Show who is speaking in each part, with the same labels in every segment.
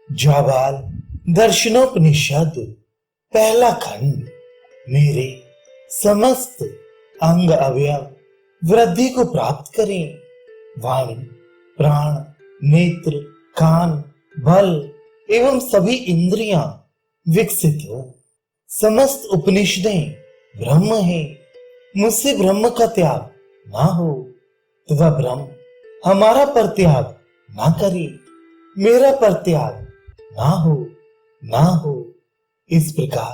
Speaker 1: जाबाल दर्शनोपनिषद पहला खंड। मेरे समस्त अंग अवयव वृद्धि को प्राप्त करें। वाणी, प्राण, नेत्र, कान, बल एवं सभी इंद्रियां विकसित हो। समस्त उपनिषदें ब्रह्म है, मुझसे ब्रह्म का त्याग ना हो तथा ब्रह्म हमारा परित्याग ना करे, मेरा परित्याग ना हो। इस प्रकार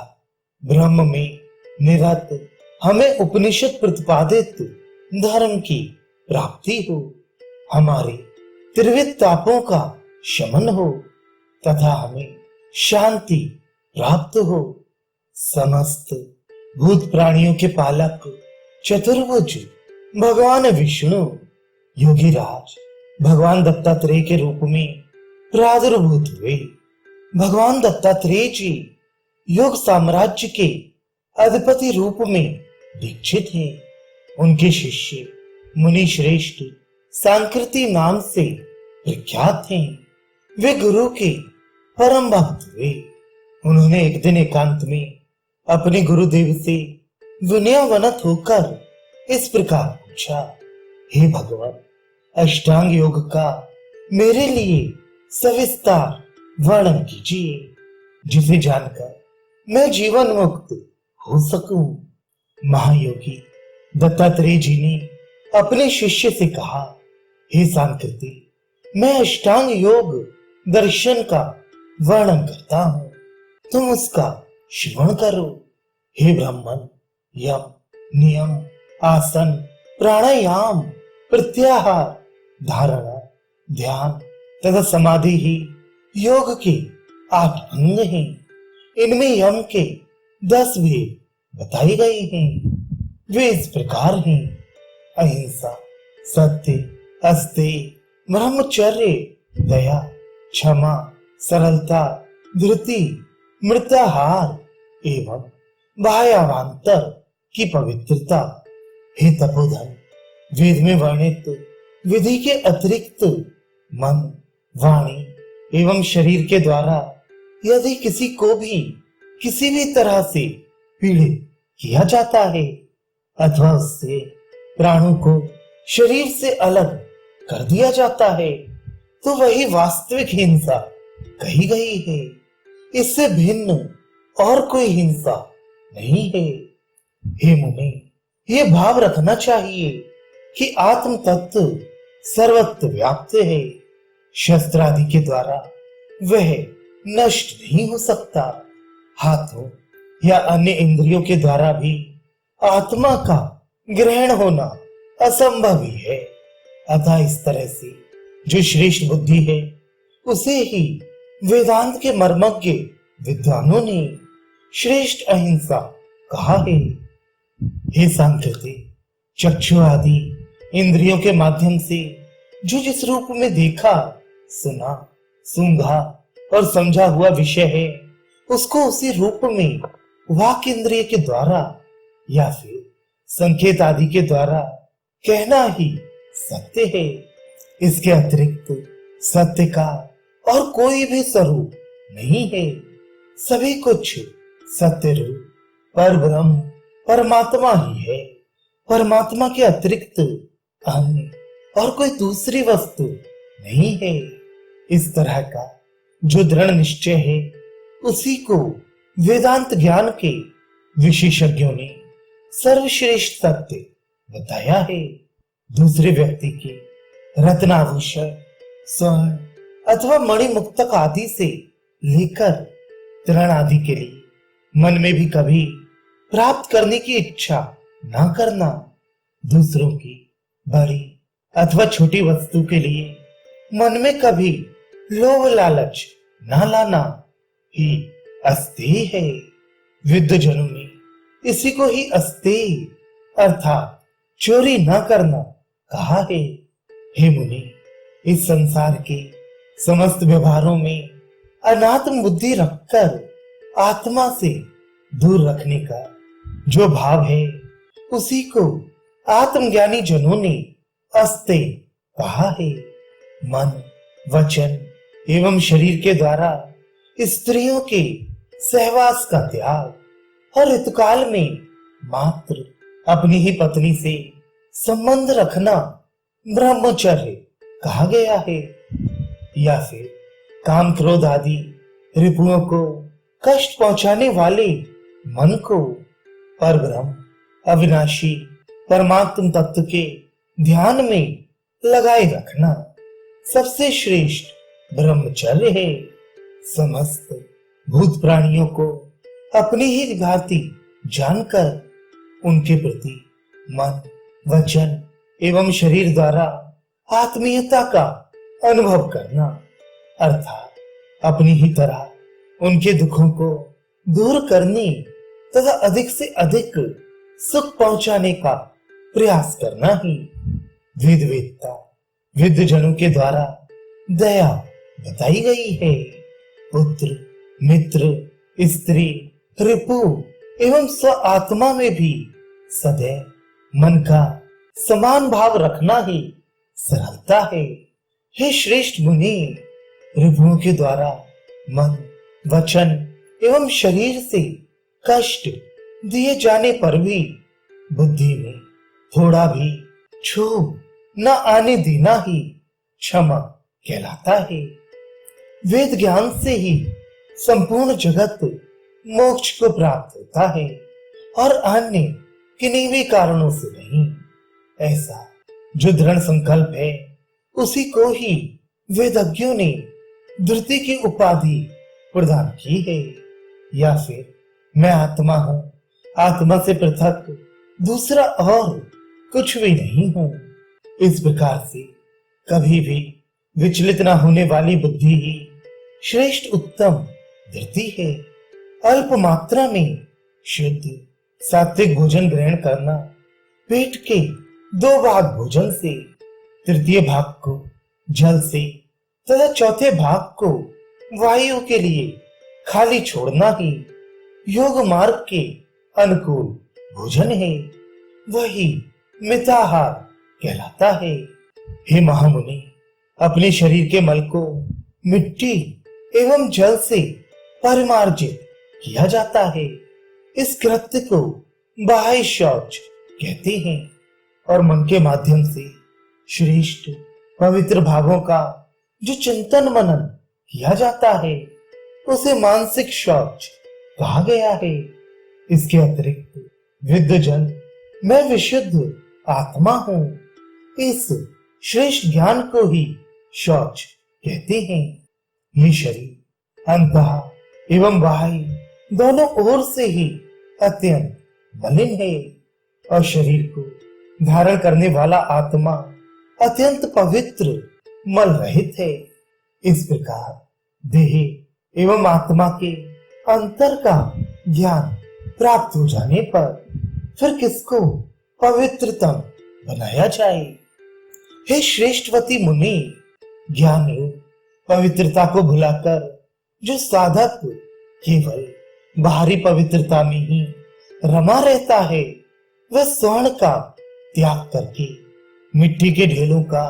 Speaker 1: ब्रह्म में निरत हमें उपनिषद प्रतिपादित धर्म की प्राप्ति हो, हमारे त्रिविध तापों का शमन हो तथा हमें शांति प्राप्त हो। समस्त भूत प्राणियों के पालक चतुर्भुज भगवान विष्णु योगीराज भगवान दत्तात्रेय के रूप में प्रादुर्भूत हुए। भगवान दत्तात्रेय जी योग साम्राज्य के अधिपति रूप में दीक्षित हैं। उनके शिष्य मुनि श्रेष्ठ सांकृति नाम से प्रख्यात हैं। वे गुरु के परम भक्त हुए। उन्होंने एक दिन एकांत में अपने गुरुदेव से विनयावनत होकर इस प्रकार पूछा, हे भगवान, अष्टांग योग का मेरे लिए सविस्तार वर्णन कीजिए, जिसे जानकर मैं जीवन मुक्त हो सकूं। महायोगी दत्तात्रेय जी ने अपने शिष्य से कहा, हे सांकृति, मैं अष्टांग योग दर्शन का वर्णन करता हूं, तुम उसका श्रवण करो। हे ब्राह्मण, यम, नियम, आसन, प्राणायाम, प्रत्याहार, धारणा, ध्यान तथा समाधि ही योग के 8 अंग हैं। इनमें यम के 10 भेद बताए गए हैं। वे इस प्रकार हैं: अहिंसा, सत्य, अस्तेय, ब्रह्मचर्य, दया, क्षमा, सरलता, धृति, मृत्याहार एवं बाह्यावांतर की पवित्रता। हे तपोधन, वेद में वर्णित विधि के अतिरिक्त मन, वाणी एवं शरीर के द्वारा यदि किसी को भी किसी भी तरह से पीड़ित किया जाता है अथवा उससे प्राणों को शरीर से अलग कर दिया जाता है, तो वही वास्तविक हिंसा कही गई है। इससे भिन्न और कोई हिंसा नहीं है। हे मुनि, ये भाव रखना चाहिए कि आत्म तत्व सर्वत्र व्याप्त है। शस्त्र आदि के द्वारा वह नष्ट नहीं हो सकता। हाथों या अन्य इंद्रियों के द्वारा भी आत्मा का ग्रहण होना असंभव ही है। अतः इस तरह से जो श्रेष्ठ बुद्धि है, उसे ही वेदांत के मर्मज्ञ विद्वानों ने श्रेष्ठ अहिंसा कहा है। हे सांकृति, चक्षु आदि इंद्रियों के माध्यम से जो जिस रूप में देखा, सुना, सूंघा और समझा हुआ विषय है, उसको उसी रूप में वाक इंद्रिय के द्वारा या फिर संकेत आदि के द्वारा कहना ही सत्य है। इसके अतिरिक्त सत्य का और कोई भी स्वरूप नहीं है। सभी कुछ सत्य रूप पर ब्रह्म परमात्मा ही है। परमात्मा के अतिरिक्त अन्य और कोई दूसरी वस्तु नहीं है। इस तरह का जो दृढ़ निश्चय है, उसी को वेदांत ज्ञान के विशेषज्ञों ने सर्वश्रेष्ठ सत्य बताया है। दूसरे व्यक्ति के रत्नाभूषण, स्वर्ण अथवा मणिमुक्तक आदि से लेकर तृण आदि के लिए मन में भी कभी प्राप्त करने की इच्छा ना करना। दूसरों की बड़ी अथवा छोटी वस्तु के लिए मन में कभी लोभ लालच ना लाना ही अस्तेय है। विद्वजनों ने इसी को ही अस्तेय अर्थात चोरी ना करना कहा है। हे मुनि, इस संसार के समस्त व्यवहारों में अनात्म बुद्धि रखकर आत्मा से दूर रखने का जो भाव है, उसी को आत्मज्ञानी जनों ने अस्तेय कहा है। मन, वचन एवं शरीर के द्वारा स्त्रियों के सहवास का त्याग और ऋतुकाल में मात्र अपनी ही पत्नी से संबंध रखना ब्रह्मचर्य कहा गया है। या फिर काम क्रोध आदि रिपुओं को कष्ट पहुंचाने वाले मन को परब्रह्म अविनाशी परमात्म तत्व के ध्यान में लगाए रखना सबसे श्रेष्ठ ब्रह्मचर्य है। समस्त भूत प्राणियों को अपनी ही भांति जानकर उनके प्रति मन वचन एवं शरीर द्वारा आत्मीयता का अनुभव करना, अर्थात अपनी ही तरह उनके दुखों को दूर करने तथा अधिक से अधिक सुख पहुंचाने का प्रयास करना ही विद्वेदता विद्वजनों के द्वारा दया बताई गई है। पुत्र मित्र स्त्री रिपु एवं स्व आत्मा में भी सदैव मन का समान भाव रखना ही सरलता है। हे श्रेष्ठ मुनि, रिपुओं के द्वारा मन वचन एवं शरीर से कष्ट दिए जाने पर भी बुद्धि में थोड़ा भी क्षोभ न आने देना ही क्षमा कहलाता है। वेद ज्ञान से ही संपूर्ण जगत मोक्ष को प्राप्त होता है और अन्य किन्हीं भी कारणों से नहीं। ऐसा जो दृढ़ संकल्प है उसी को ही वेदज्ञों ने धृति की उपाधि प्रदान की है। या फिर मैं आत्मा हूं, आत्मा से पृथक दूसरा और कुछ भी नहीं हूं। इस प्रकार से कभी भी विचलित न होने वाली बुद्धि ही श्रेष्ठ उत्तम धृति है। अल्प मात्रा में शुद्ध सात्विक भोजन ग्रहण करना, पेट के 2 भाग भोजन से, तृतीय भाग को जल से तथा चौथे भाग को वायु के लिए खाली छोड़ना ही योग मार्ग के अनुकूल भोजन है। वही मिताहार कहलाता है। हे महामुनि, अपने शरीर के मल को मिट्टी एवं जल से परिमार्जित किया जाता है। इस कृत्य को बाह्य शौच कहते हैं और मन के माध्यम से श्रेष्ठ पवित्र भावों का जो चिंतन मनन किया जाता है उसे मानसिक शौच कहा गया है। इसके अतिरिक्त विद्वजन मैं विशुद्ध आत्मा हूं, इस श्रेष्ठ ज्ञान को ही शौच कहते हैं। ये शरीर अंतः एवं बाह्य दोनों ओर से ही अत्यंत मलिन है और शरीर को धारण करने वाला आत्मा अत्यंत पवित्र मल रहित है। इस प्रकार देह एवं आत्मा के अंतर का ज्ञान प्राप्त हो जाने पर फिर किसको पवित्रतम बनाया जाए। हे श्रेष्ठवती मुनि, ज्ञान रूप पवित्रता को भुलाकर जो साधक केवल बाहरी पवित्रता में ही रमा रहता है वह स्वर्ण का त्याग करके मिट्टी के ढेलों का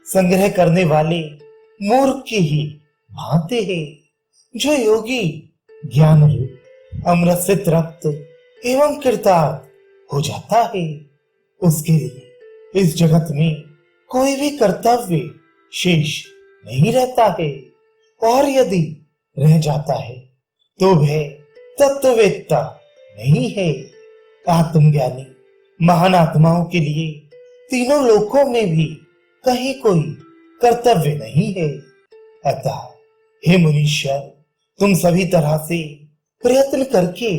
Speaker 1: संग्रह करने वाले मूर्ख की ही भांति है। जो योगी ज्ञान रूप अमृत से तृप्त एवं कृतार्थ हो जाता है उसके लिए इस जगत में कोई भी कर्तव्य शेष नहीं रहता है, और यदि रह जाता है तो वह तत्ववेत्ता नहीं है। आत्मज्ञानी महान आत्माओं के लिए तीनों लोकों में भी कहीं कोई कर्तव्य नहीं है। अतः हे मुनीश्वर, तुम सभी तरह से प्रयत्न करके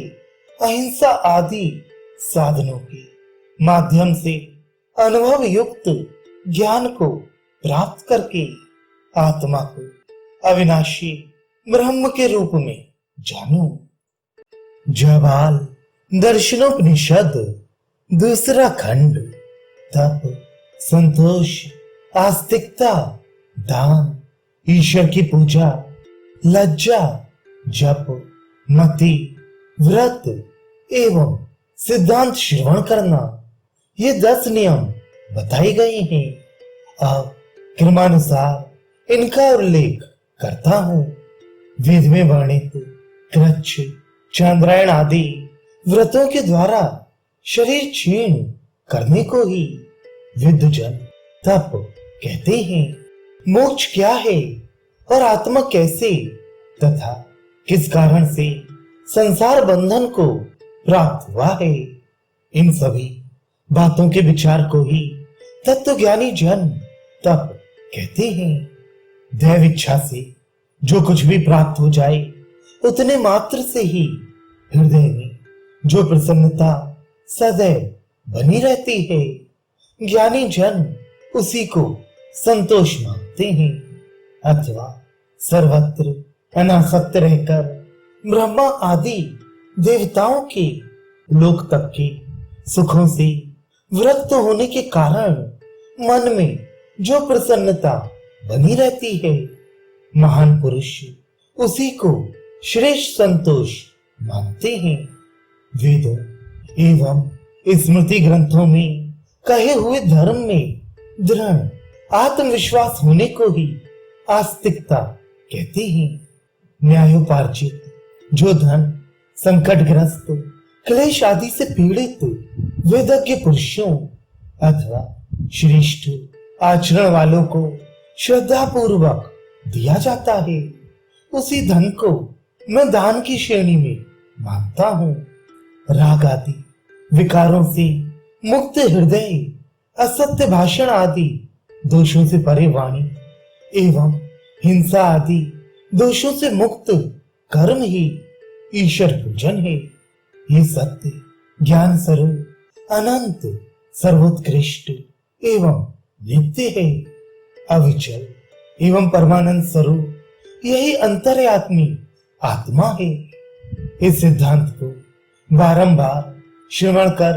Speaker 1: अहिंसा आदि साधनों के माध्यम से अनुभव युक्त ज्ञान को प्राप्त करके आत्मा को अविनाशी ब्रह्म के रूप में जानो। जवाल दर्शनोपनिषद दूसरा खंड। तप, संतोष, आस्तिकता, दान, ईश्वर की पूजा, लज्जा, जप, मति, व्रत एवं सिद्धांत श्रवण करना, ये 10 नियम बताए गए हैं। अब क्रमानुसार इनका उल्लेख करता हूँ। वेद में वर्णित कृच्छ, चांद्रायण आदि व्रतों के द्वारा शरीर क्षीण करने को ही विद्वजन तप कहते हैं। मोक्ष क्या है और आत्मा कैसे तथा किस कारण से संसार बंधन को प्राप्त हुआ है, इन सभी बातों के विचार को ही तत्वज्ञानी जन तप कहते हैं। दैव इच्छा से जो कुछ भी प्राप्त हो जाए उतने मात्र से ही हृदय में जो प्रसन्नता सदैव बनी रहती है, ज्ञानी जन उसी को संतोष मानते हैं अथवा सर्वत्र अनासक्त रहकर ब्रह्मा आदि देवताओं के लोक तक के सुखों से विरक्त होने के कारण मन में जो प्रसन्नता बनी रहती है, महान पुरुष उसी को श्रेष्ठ संतोष मानते हैं। वेदों एवं स्मृति ग्रंथों में कहे हुए धर्म में दृढ़ आत्मविश्वास होने को ही आस्तिकता कहते हैं। न्यायोपार्जित जो धन संकटग्रस्त क्लेश आदि से पीड़ित वेदज्ञ पुरुषों अथवा श्रेष्ठ आचरण वालों को श्रद्धा पूर्वक दिया जाता है, उसी धन को मैं दान की श्रेणी में मानता हूँ। राग आदि विकारों से मुक्त हृदय, असत्य भाषण आदि दोषों से परे वाणी एवं हिंसा आदि दोषों से मुक्त कर्म ही ईश्वर पूजन है। ये सत्य ज्ञान स्वरूप अनंत सर्वोत्कृष्ट एवं नित्य है। अविचल एवं परमानंद स्वरूप यही अंतर्यात्मी आत्मा है। इस सिद्धांत को बारंबार श्रवण कर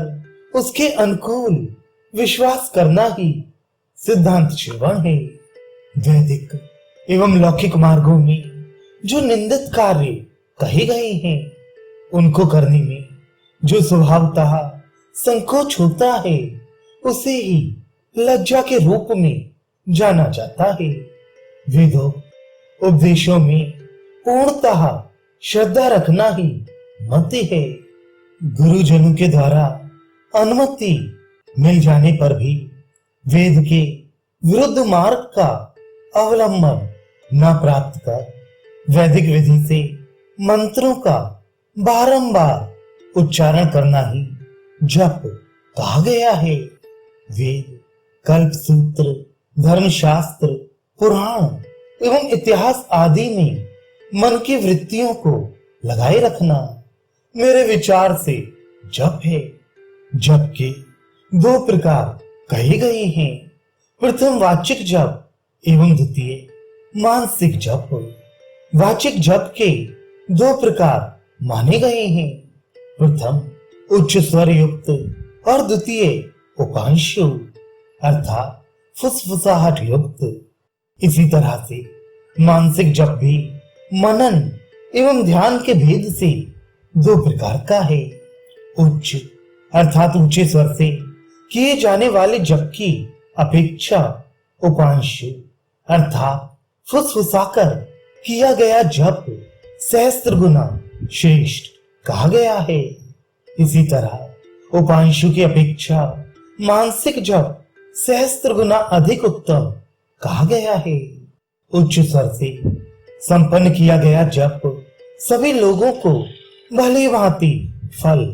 Speaker 1: उसके अनुकूल विश्वास करना ही सिद्धांत श्रवण है। वैदिक एवं लौकिक मार्गों में जो निंदित कार्य कहे गए हैं, उनको करने में जो स्वभावतः संकोच होता है, उसे ही लज्जा के रूप में जाना जाता है। वेदों उपदेशों में पूर्णतः श्रद्धा रखना ही मत है। गुरुजनों के द्वारा अनुमति मिल जाने पर भी वेद के विरुद्ध मार्ग का अवलंबन न प्राप्त कर वैदिक विधि से मंत्रों का बारंबार उच्चारण करना ही जप कहा गया है। वेद, कल्प सूत्र, धर्मशास्त्र, पुराण एवं इतिहास आदि में मन की वृत्तियों को लगाए रखना मेरे विचार से जप है। जप के दो प्रकार कहे गए हैं, प्रथम वाचिक जप एवं द्वितीय मानसिक जप। वाचिक जप के दो प्रकार माने गए हैं, प्रथम उच्च स्वर युक्त और द्वितीय उपांशु अर्थात फुसफुसाहट युक्त। इसी तरह से मानसिक जप भी मनन एवं ध्यान के भेद से दो प्रकार का है। उच्च अर्थात ऊंचे स्वर से किए जाने वाले जप की अपेक्षा उपांशु अर्थात फुसफुसाकर किया गया जप सहस्त्र गुना श्रेष्ठ कहा गया है। इसी तरह उपांशु की अपेक्षा मानसिक जप सहस्त्र गुना अधिक उत्तम कहा गया है। उच्च स्वर से संपन्न किया गया जप सभी लोगों को भली भांति फल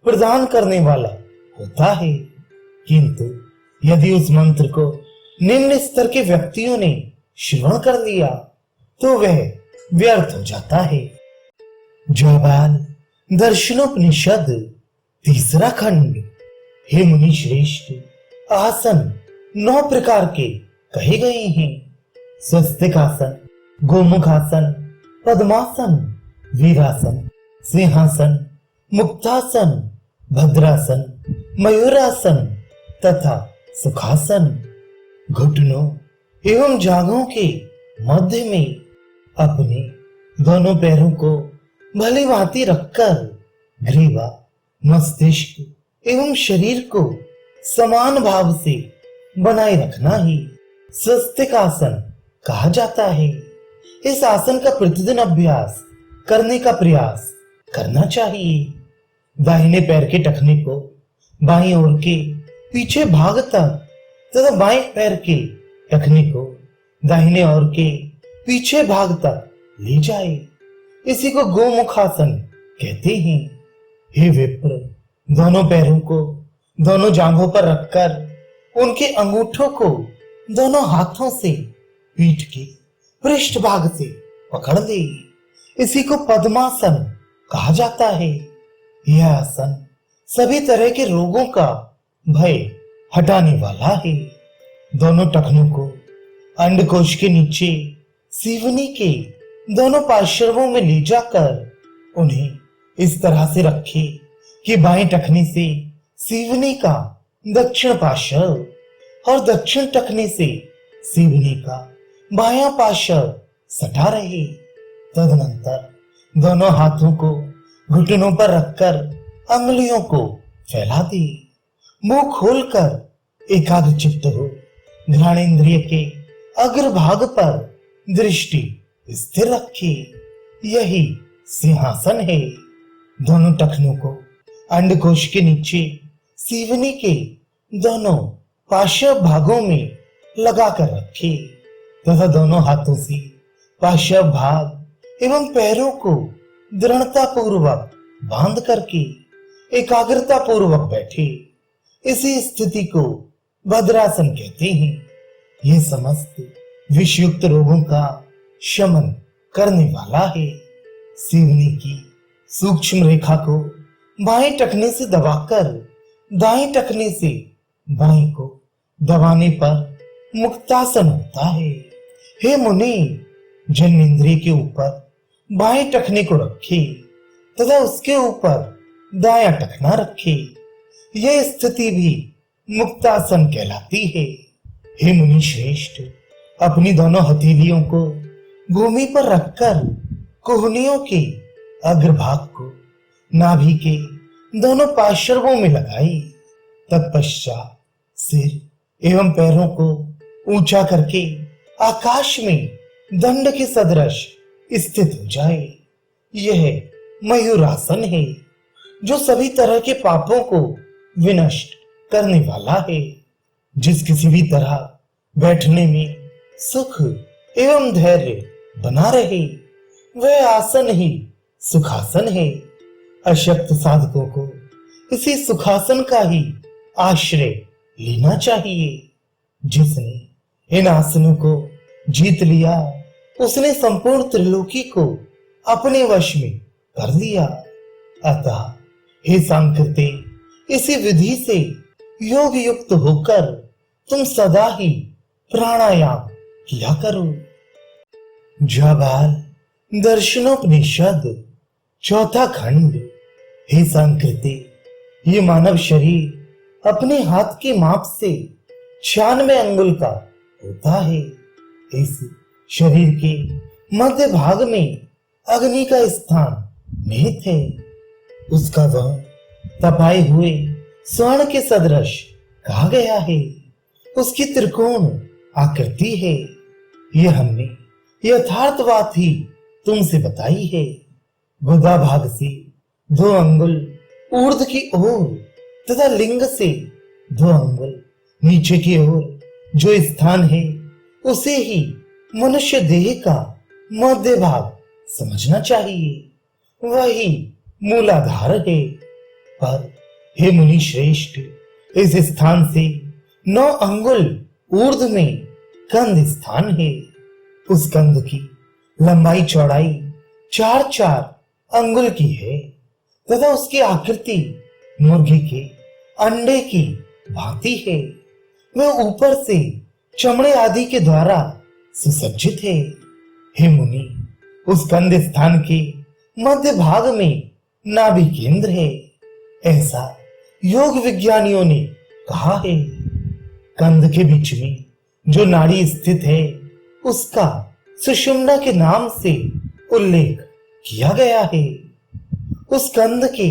Speaker 1: प्रदान करने वाला होता है, किंतु यदि उस मंत्र को निम्न स्तर के व्यक्तियों ने श्रवण कर लिया तो वह व्यर्थ हो जाता है। जबाल दर्शनोपनिषद तीसरा खंड। हे मुनि श्रेष्ठ, आसन 9 प्रकार के कहे गए हैं। स्वस्तिक आसन, गोमुख आसन, पद्मासन, वीरासन, सिंहासन, मुक्तासन, भद्रासन, मयूरासन तथा सुखासन। घुटनों एवं जांघों के मध्य में अपने दोनों पैरों को भली भांति रखकर ग्रीवा, मस्तिष्क एवं शरीर को समान भाव से बनाए रखना ही स्वस्तिक आसन कहा जाता है। इस आसन का प्रतिदिन अभ्यास करने का प्रयास करना चाहिए। दाहिने पैर के टखने को बाईं ओर के पीछे भाग तक तथा बाएं पैर के टखने को दाहिने ओर के पीछे भाग तक ले जाए। इसी को गोमुखासन कहते हैं। हे विप्र, दोनों पैरों को दोनों जांघों पर रखकर उनके अंगूठों को दोनों हाथों से पीठ के पृष्ठ भाग से पकड़ ले। इसी को पद्मासन कहा जाता है। यह आसन सभी तरह के रोगों का भय हटाने वाला है। दोनों टखनों को अंडकोश के नीचे सीवनी के दोनों पार्श्वों में ले जाकर उन्हें इस तरह से रखे कि बाएं टखने से सीवनी का दक्षिण पार्श्व और दक्षिण टखने से सीवनी का बायां पार्श्व सटा रहे। तदनंतर दोनों हाथों को घुटनों पर रखकर अंगुलियों को फैला दे। मुंह खोलकर एकाग्र चित्त हो घ्राणेन्द्रिय के अग्रभाग पर दृष्टि स्थिर रखे। यही सिंहासन है। दोनों टखनों को अंडकोश के नीचे सीवनी के दोनों पार्श्व भागों में लगाकर रखे तथा दोनों हाथों से पार्श्व भाग एवं पैरों को दृढ़ता पूर्वक बांध करके एकाग्रता पूर्वक बैठे। इसी स्थिति को भद्रासन कहते हैं। यह समस्त विषयुक्त रोगों का शमन करने वाला है। सीवनी की सूक्ष्म रेखा को बाएं टखने से दबाकर दाएं टखने से बाएं को दबाने पर मुक्तासन होता है। हे मुनि, जन्नेंद्रिय के ऊपर बाएं टखने को रखे तथा उसके ऊपर दायां टखना रखे। यह स्थिति भी मुक्तासन कहलाती है। हे मुनि श्रेष्ठ, अपनी दोनों हथेलियों को भूमि पर रखकर कोहनियों के अग्रभाग को नाभि के दोनों पार्श्वों में लगाई। तत्पश्चात सिर एवं पैरों को ऊंचा करके आकाश में दंड के सदृश स्थित हो जाए। यह मयूरासन है, जो सभी तरह के पापों को विनष्ट करने वाला है। जिस किसी भी तरह बैठने में सुख एवं धैर्य बना रहे, वह आसन ही सुखासन है। अशक्त साधकों को इसी सुखासन का ही आश्रय लेना चाहिए। जिसने इन आसनों को जीत लिया, उसने संपूर्ण त्रिलोकी को अपने वश में कर लिया। अतः हे सांकृते, इसी विधि से योग युक्त होकर तुम सदा ही प्राणायाम किया करो। जाबाल दर्शनोपनिषद चौथा खंड। हे सांकृते, ये मानव शरीर अपने हाथ के माप से 96 अंगुल का होता है। इस शरीर के मध्य भाग में अग्नि का स्थान निहित है। उसका वह तपाए हुए स्वर्ण के सदृश कहा गया है। उसकी त्रिकोण आकृति है। यह हमने यथार्थवाद ही तुमसे बताई है। गुदा भाग से 2 अंगुल ऊर्ध्व की ओर तथा लिंग से 2 अंगुल नीचे की ओर जो स्थान है, उसे ही मनुष्य देह का मध्य भाग समझना चाहिए। वही मूलाधार है। पर हे मुनि श्रेष्ठ, इस स्थान से 9 अंगुल ऊर्ध्व में कंध स्थान है। उस कंध की लंबाई चौड़ाई 4-4 अंगुल की है तथा उसकी आकृति मुर्गी के अंडे की भांति है। वह ऊपर से चमड़े आदि के द्वारा सुसज्जित है। हे मुनि, उस कंध स्थान के मध्य भाग में नाभि केंद्र है, ऐसा योग विज्ञानियों ने कहा है। कंध के बीच में जो नाड़ी स्थित है, उसका सुषुम्ना के नाम से उल्लेख किया गया है। उस कंध के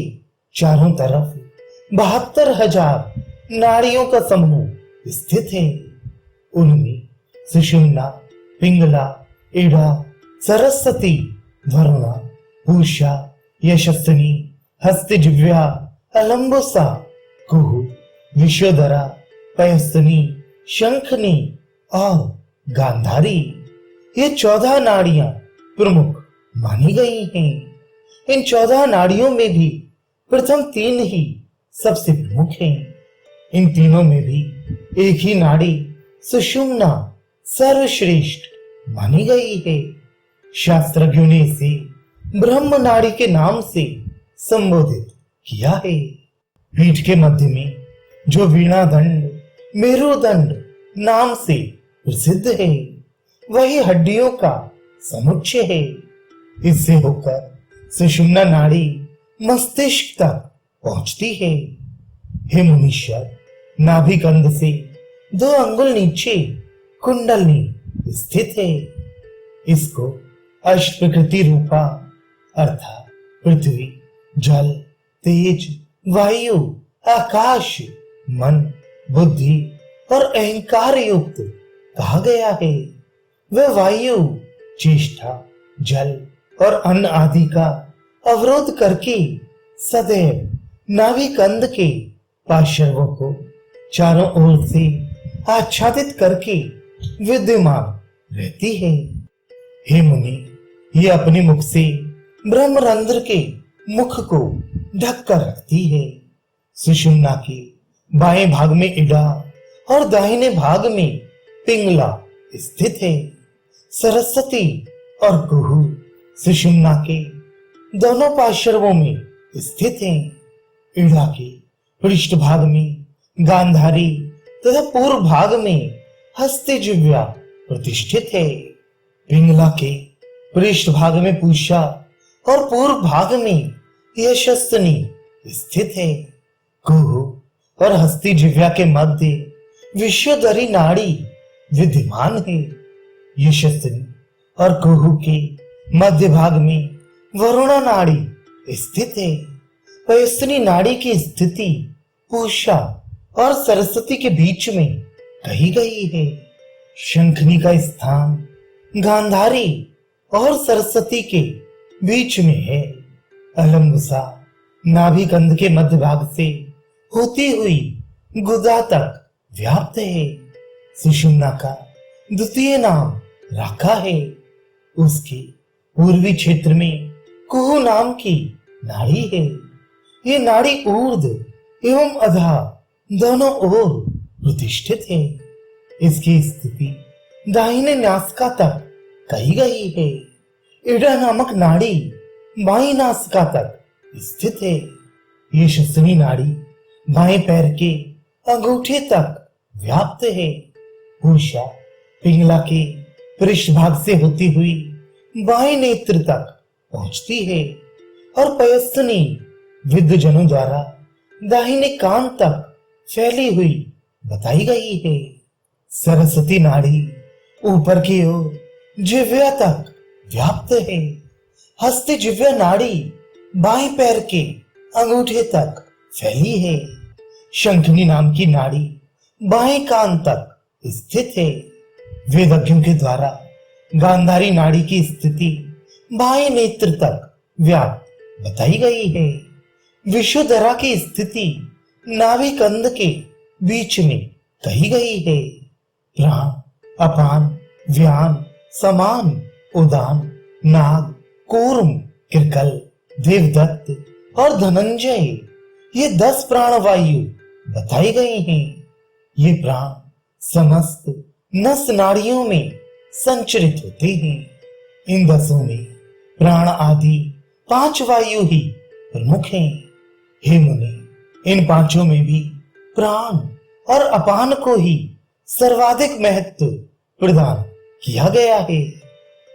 Speaker 1: चारों तरफ 72,000 नाड़ियों का समूह स्थित है। उनमें सुषुम्ना, पिंगला, एड़ा, सरस्वती, वरुणा, पूषा, यशस्विनी, हस्तिजिह्वा, अलंबुसा, कुहू, विश्वधरा, पयस्विनी, शंखनी और गांधारी, ये 14 नाड़ियां प्रमुख मानी गई हैं। इन 14 नाड़ियों में भी प्रथम 3 ही सबसे प्रमुख हैं। इन तीनों में भी एक ही नाड़ी सुषुम्ना सर्वश्रेष्ठ मानी गई है। शास्त्रज्ञों ने इसे ब्रह्म नाड़ी के नाम से संबोधित किया है। पीठ के मध्य में जो वीणा दंड मेरुदंड नाम से प्रसिद्ध है, वही हड्डियों का समुच्चय है। इससे होकर सुषुम्ना नाड़ी मस्तिष्क तक पहुंचती है। हे मुनीश्वर, नाभिकंद से 2 अंगुल नीचे कुंडलनी स्थित है। इसको अष्ट प्रकृति रूपा अर्थात पृथ्वी, जल, तेज, वायु, आकाश, मन, बुद्धि और अहंकार युक्त कहा गया है। वह वायु, चेष्टा, जल और अन्न आदि का अवरोध करके सदैव नाभिकंद के पार्श्वों को चारों ओर से आच्छादित करके विद्यमान रहती है। हे मुनि, ये अपने मुख से ब्रह्मरंध्र के मुख को ढक कर रखती है। सुषुम्ना के बाएं भाग में इड़ा और दाहिने भाग में पिंगला स्थित है। सरस्वती और कुहू सुषुम्ना के दोनों पार्श्वों में स्थित हैं। इड़ा के पृष्ठ भाग में गांधारी तथा पूर्व भाग में हस्तिजिह्वा प्रतिष्ठित है। पिंगला के पृष्ठ भाग में पूषा और पूर्व भाग में यशस्विनी स्थित है। कुहू और हस्तिजिह्वा के मध्य विश्वधरी नाड़ी विद्यमान है। यशस्विनी और कुहू के मध्य भाग में वरुणा नाड़ी स्थित है। पयस्विनी नाड़ी की स्थिति पूषा और सरस्वती के बीच में कही गई है। शंखनी का स्थान गांधारी और सरस्वती के बीच में है। अलंबुसा नाभिकंद के मध्य भाग से होती हुई गुदा तक व्याप्त है। सुषुम्ना का द्वितीय नाम राखा है। उसके पूर्वी क्षेत्र में कुहू नाम की नाड़ी है। ये नाड़ी ऊर्ध एवं अधा दोनों ओर प्रतिष्ठित है। इसकी स्थिति दाहिने नासिका तक कही गई है। इड़ा नामक नाड़ी बाई नासिका तक स्थित है। यशस्विनी नाड़ी बाएं पैर के अंगूठे तक व्याप्त है। पूषा पिंगला के पृष्ठ भाग से होती हुई बाएं नेत्र तक पहुंचती है और पयस्विनी विद्वजनों द्वारा दाहिने कान तक फैली हुई बताई गई है। सरस्वती नाड़ी ऊपर की ओर जिह्वा तक व्याप्त है। हस्तिजिह्वा नाड़ी बाएं पैर के अंगूठे तक फैली है। शंखनी नाम की नाड़ी बाएं कान तक स्थित है। वेदज्ञों के द्वारा गांधारी नाड़ी की स्थिति बाएं नेत्र तक व्याप्त बताई गई है। विश्वधरा की स्थिति नाभिकंद के बीच में कही गई है। प्राण, अपान, व्यान, समान, उदान, नाग, कूर्म, कृकल, देवदत्त और धनंजय, ये 10 प्राणवायु बताई गई हैं। ये प्राण समस्त नस नाड़ियों में संचरित होते हैं। इन 10 में प्राण आदि 5 वायु ही प्रमुख हैं। हे मुनि, इन 5 में भी प्राण और अपान को ही सर्वाधिक महत्व प्रदान किया गया है।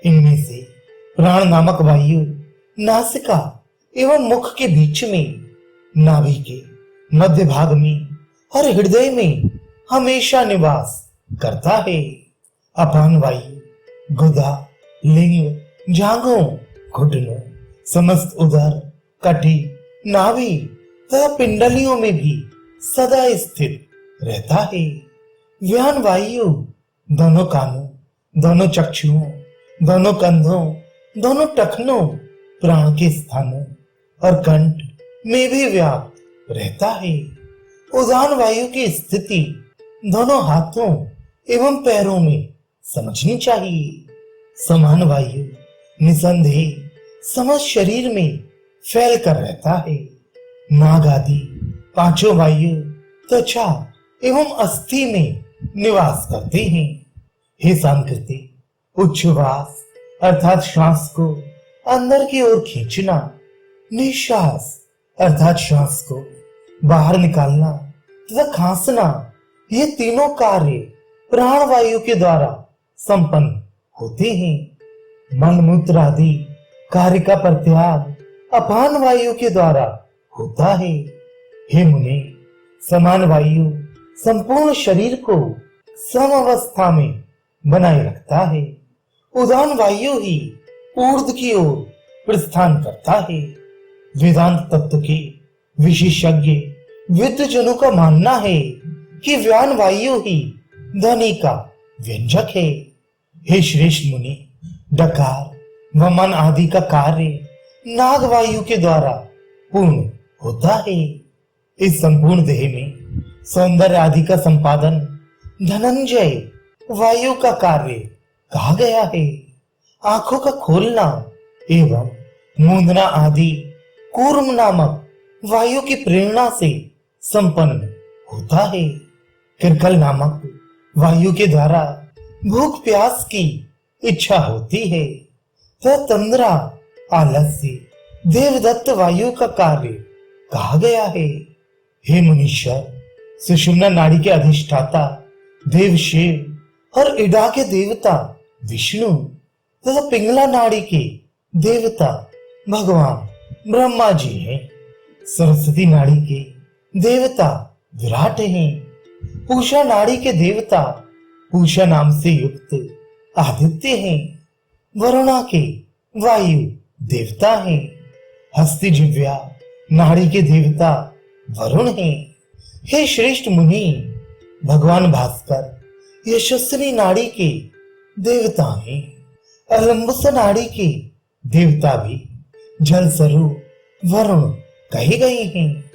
Speaker 1: इनमें से प्राण नामक वायु नासिका एवं मुख के बीच में, नाभि के मध्य भाग में और हृदय में हमेशा निवास करता है। अपान वायु गुदा, लिंग, जांघों, घुटनों, समस्त उदर, कटी, नाभि तथा पिंडलियों में भी सदा स्थित रहता है। व्यान वायु दोनों कानों, दोनों चक्षुओं दोनों कंधों, दोनों टखनों, प्राण के स्थानों और कंठ में भी व्याप्त रहता है। उदान वायु की स्थिति दोनों हाथों एवं पैरों में समझनी चाहिए। समान वायु निसंदेह समस्त शरीर में फैल कर रहता है। नाग आदि पांचों वायु त्वचा एवं अस्थि में निवास करते हैं। हे सांकृति, उच्छ्वास अर्थात श्वास को अंदर की ओर खींचना, निश्वास अर्थात श्वास को बाहर निकालना तथा खांसना, ये तीनों कार्य प्राण वायु के द्वारा संपन्न होते हैं। मल मूत्र आदि कार्य का परित्याग अपान वायु के द्वारा होता है। हे मुने, समान वायु संपूर्ण शरीर को सम अवस्था में बनाए रखता है। उदान वायु ही ऊर्ध्व की ओर प्रस्थान करता है। वेदांत तत्व के विशेषज्ञ विद्वजनों का मानना है कि व्यान वायु ही ध्वनि का व्यंजक है। हे श्रेष्ठ मुनि, डकार व मन आदि का कार्य नाग वायु के द्वारा पूर्ण होता है। इस संपूर्ण देह में सौंदर्य आदि का संपादन धनंजय वायु का कार्य कहा गया है। आंखों का खोलना एवं मूंदना आदि कूर्म नामक वायु की प्रेरणा से संपन्न होता है। किरकल नामक वायु के द्वारा भूख प्यास की इच्छा होती है। तथा तंद्रा आलस्य देवदत्त वायु का कार्य कहा गया है। हे मुनीश्वर, सुषुम्ना नाड़ी के अधिष्ठाता देवशिव और इड़ा के देवता विष्णु तथा पिंगला नाड़ी के देवता भगवान ब्रह्मा जी हैं। सरस्वती नाड़ी के देवता विराट हैं। पूषा नाड़ी के देवता पूषा नाम से युक्त आदित्य हैं। वरुणा के वायु देवता हैं। हस्ति जिव्या नाड़ी के देवता वरुण हैं। हे श्रेष्ठ मुनि, भगवान भास्कर यशस्वी नाड़ी के देवता हैं। अलंबुस नाड़ी के देवता भी जल स्वरूप वरुण कहे गए हैं।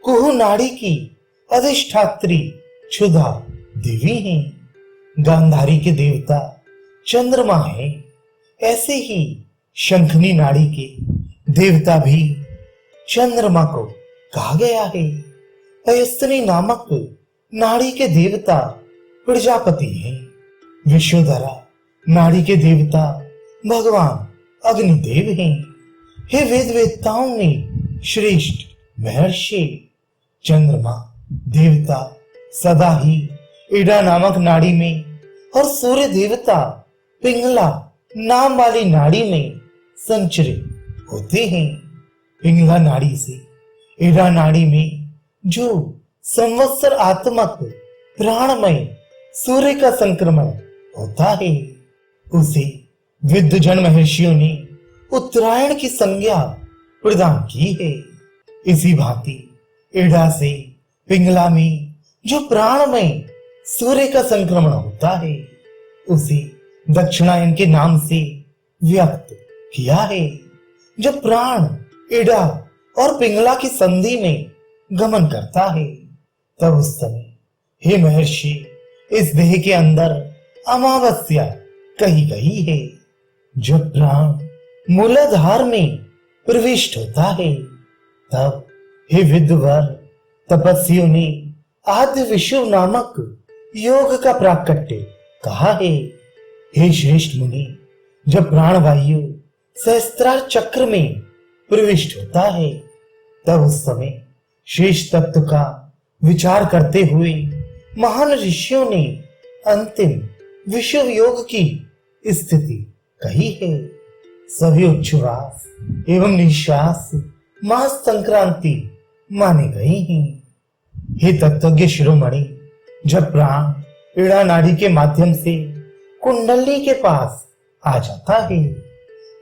Speaker 1: कुहु नाड़ी की अधिष्ठात्री क्षुधा देवी हैं। गांधारी के देवता चंद्रमा है। ऐसे ही शंखनी नाड़ी के देवता भी चंद्रमा को कहा गया है। पयस्त्री नामक नाड़ी के देवता प्रजापति हैं। विश्वधरा नाड़ी के देवता भगवान अग्निदेव हैं। हे वेद वेदताओं में श्रेष्ठ महर्षि, चंद्रमा देवता सदा ही इड़ा नामक नाड़ी में और सूर्य देवता पिंगला नाम वाली नाड़ी में संचरित होते हैं। पिंगला नाड़ी से इड़ा नाड़ी में जो संवत्सर आत्मक प्राणमय सूर्य का संक्रमण होता है, उसे विद्वजन महर्षियों ने उत्तरायण की संज्ञा प्रदान की है। इसी भांति इड़ा से पिंगला में जो प्राणमय सूर्य का संक्रमण होता है, उसे दक्षिणायन के नाम से व्यक्त किया है। जब प्राण इड़ा और पिंगला की संधि में गमन करता है, तब उस समय हे महर्षि, इस देह के अंदर अमावस्या कही गई है। जब प्राण मूलाधार में प्रविष्ट होता है, तब हे विद्वर तपस्वियों ने आद्य विश्व नामक योग का प्राकट्य कहा है। हे श्रेष्ठ मुनि, जब प्राणवायु सहस्त्रार चक्र में प्रविष्ट होता है, तब उस समय शेष तत्व का विचार करते हुए महान ऋषियों ने अंतिम विश्व योग की स्थिति कही है। सभी उच्छ्वास एवं निश्वास माह संक्रांति माने गए हैं। हे तत्वज्ञ शिरोमणि, जब प्राण इड़ा नाड़ी के माध्यम से कुंडली के पास आ जाता है,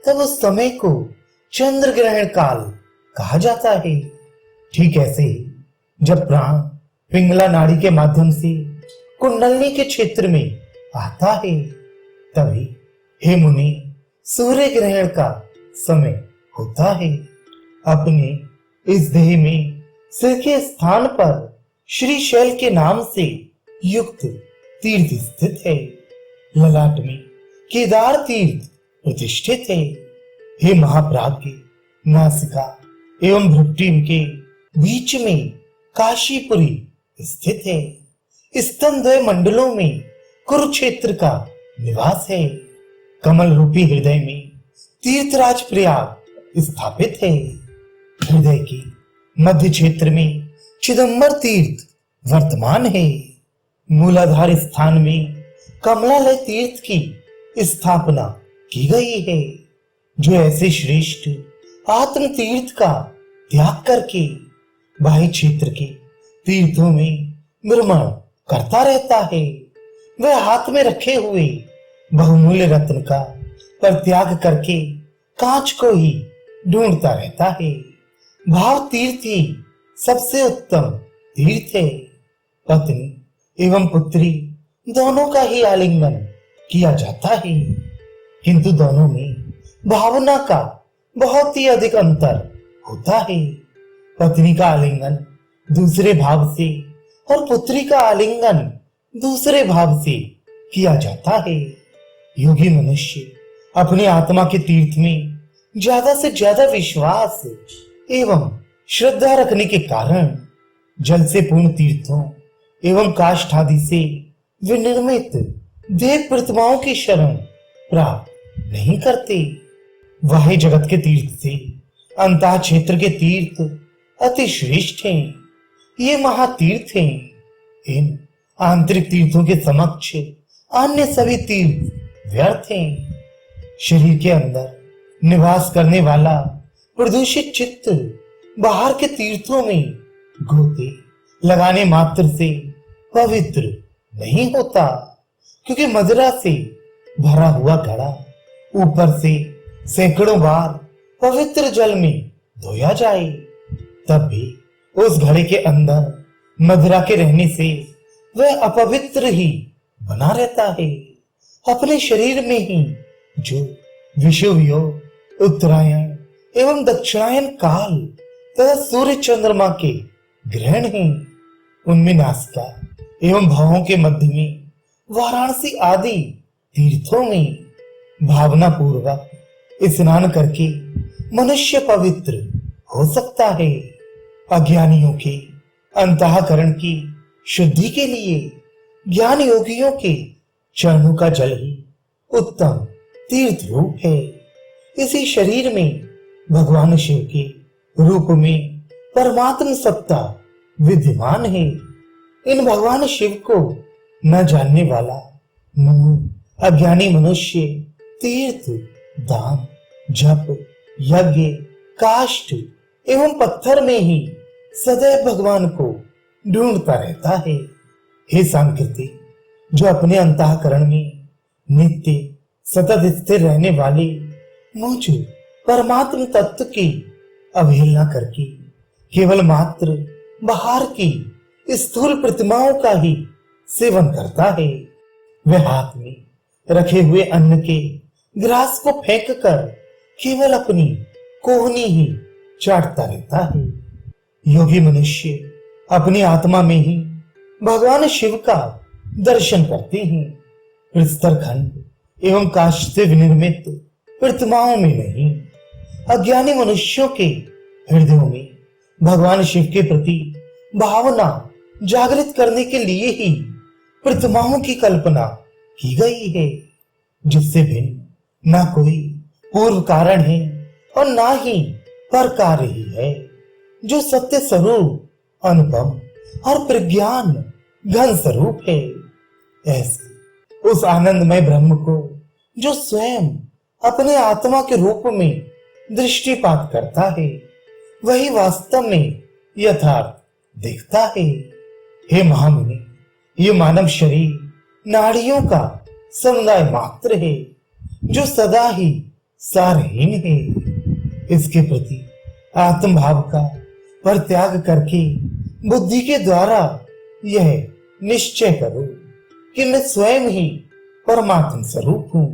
Speaker 1: तब उस समय को चंद्र ग्रहण काल कहा जाता है। ठीक ऐसे ही जब प्राण पिंगला नाड़ी के माध्यम से कुंडली के क्षेत्र में आता है, तभी हे मुनि, सूर्य ग्रहण का समय होता है। अपने इस देह में सिर के स्थान पर श्री शैल के नाम से युक्त तीर्थ स्थित है। ललाट में केदार तीर्थ प्रतिष्ठित है। हे महाप्राज्ञ, नासिका एवं भ्रुकुटी के बीच में काशीपुरी स्थित है। स्तनद्वय मंडलों में कुरुक्षेत्र का निवास है। कमल रूपी हृदय में तीर्थराज प्रयाग स्थापित है। हृदय के मध्य क्षेत्र में चिदंबर तीर्थ वर्तमान है। मूलाधार स्थान में कमलालय तीर्थ की स्थापना की गई है, जो ऐसे श्रेष्ठ आत्म तीर्थ का त्याग करके बाह्य क्षेत्र के तीर्थों में भ्रमण करता रहता है। वह हाथ में रखे हुए बहुमूल्य रत्न का परित्याग करके कांच को ही ढूंढता रहता है। भाव तीर्थ ही सबसे उत्तम तीर्थ है। पत्नी एवं पुत्री दोनों का ही आलिंगन किया जाता है, किंतु दोनों में भावना का बहुत ही अधिक अंतर होता है। पत्नी का आलिंगन दूसरे भाव से और पुत्री का आलिंगन दूसरे भाव से किया जाता है। योगी मनुष्य अपने आत्मा के तीर्थ में ज्यादा से ज्यादा विश्वास एवं श्रद्धा रखने के कारण जल से पूर्ण तीर्थों एवं काष्ठ आदि से विनिर्मित देव प्रतिमाओं की शरण प्राप्त नहीं करते। वह जगत के तीर्थ से अंतः क्षेत्र के तीर्थ अति श्रेष्ठ हैं। ये महातीर्थ हैं। इन आंतरिक तीर्थों के समक्ष अन्य सभी तीर्थ व्यर्थ हैं। शरीर के अंदर निवास करने वाला प्रदूषित चित्त बाहर के तीर्थों में गोते लगाने मात्र से पवित्र नहीं होता, क्योंकि मदिरा से भरा हुआ घड़ा ऊपर से सैकड़ों बार पवित्र जल में धोया जाए तब भी उस घड़े के अंदर मदिरा के रहने से वह अपवित्र ही बना रहता है। अपने शरीर में ही जो विषुवयोग, उत्तरायण एवं दक्षिणायन काल तथा सूर्य चंद्रमा के ग्रहण हैं, उनमें नासिका एवं भावों के मध्य में वाराणसी आदि तीर्थों में भावना पूर्वक स्नान करके मनुष्य पवित्र हो सकता है। अज्ञानियों के अंतःकरण की शुद्धि के लिए ज्ञान योगियों के चरणों का जल ही उत्तम तीर्थ रूप है। इसी शरीर में भगवान शिव के रूप में परमात्म सत्ता विद्यमान है। इन भगवान शिव को न जानने वाला अज्ञानी मनुष्य तीर्थ, दान, जप, यज्ञ, काष्ठ एवं पत्थर में ही सदैव भगवान को ढूंढता रहता है। हे सांकृति, जो अपने अंतःकरण में नित्य सतत स्थिर रहने वाले मुझ परमात्म तत्व की अवहेलना करके केवल मात्र बाहर की स्थूल प्रतिमाओं का ही सेवन करता है, वह हाथ में रखे हुए अन्न के ग्रास को फेंक कर केवल अपनी कोहनी ही चाटता रहता है। योगी मनुष्य अपनी आत्मा में ही भगवान शिव का दर्शन करते हैं। प्रस्तर खंड एवं काष्ठ से विनिर्मित प्रतिमाओं में नहीं। अज्ञानी मनुष्यों के हृदयों में भगवान शिव के प्रति भावना जागृत करने के लिए ही प्रतिमाओं की कल्पना की गई है, जिससे भिन्न न कोई पूर्व कारण है और ना ही पर कार्य ही है, जो सत्य स्वरूप, अनुपम और प्रज्ञान घन स्वरूप है। ऐसे उस आनंदमय ब्रह्म को जो स्वयं अपने आत्मा के रूप में दृष्टिपात करता है, वही वास्तव में यथार्थ देखता है। हे महामुनि, ये मानव शरीर नाड़ियों का समुदाय मात्र है, जो सदा ही सारहीन है। इसके प्रति आत्म भाव का परित्याग करके बुद्धि के द्वारा यह निश्चय करो कि मैं स्वयं ही परमात्म स्वरूप हूँ।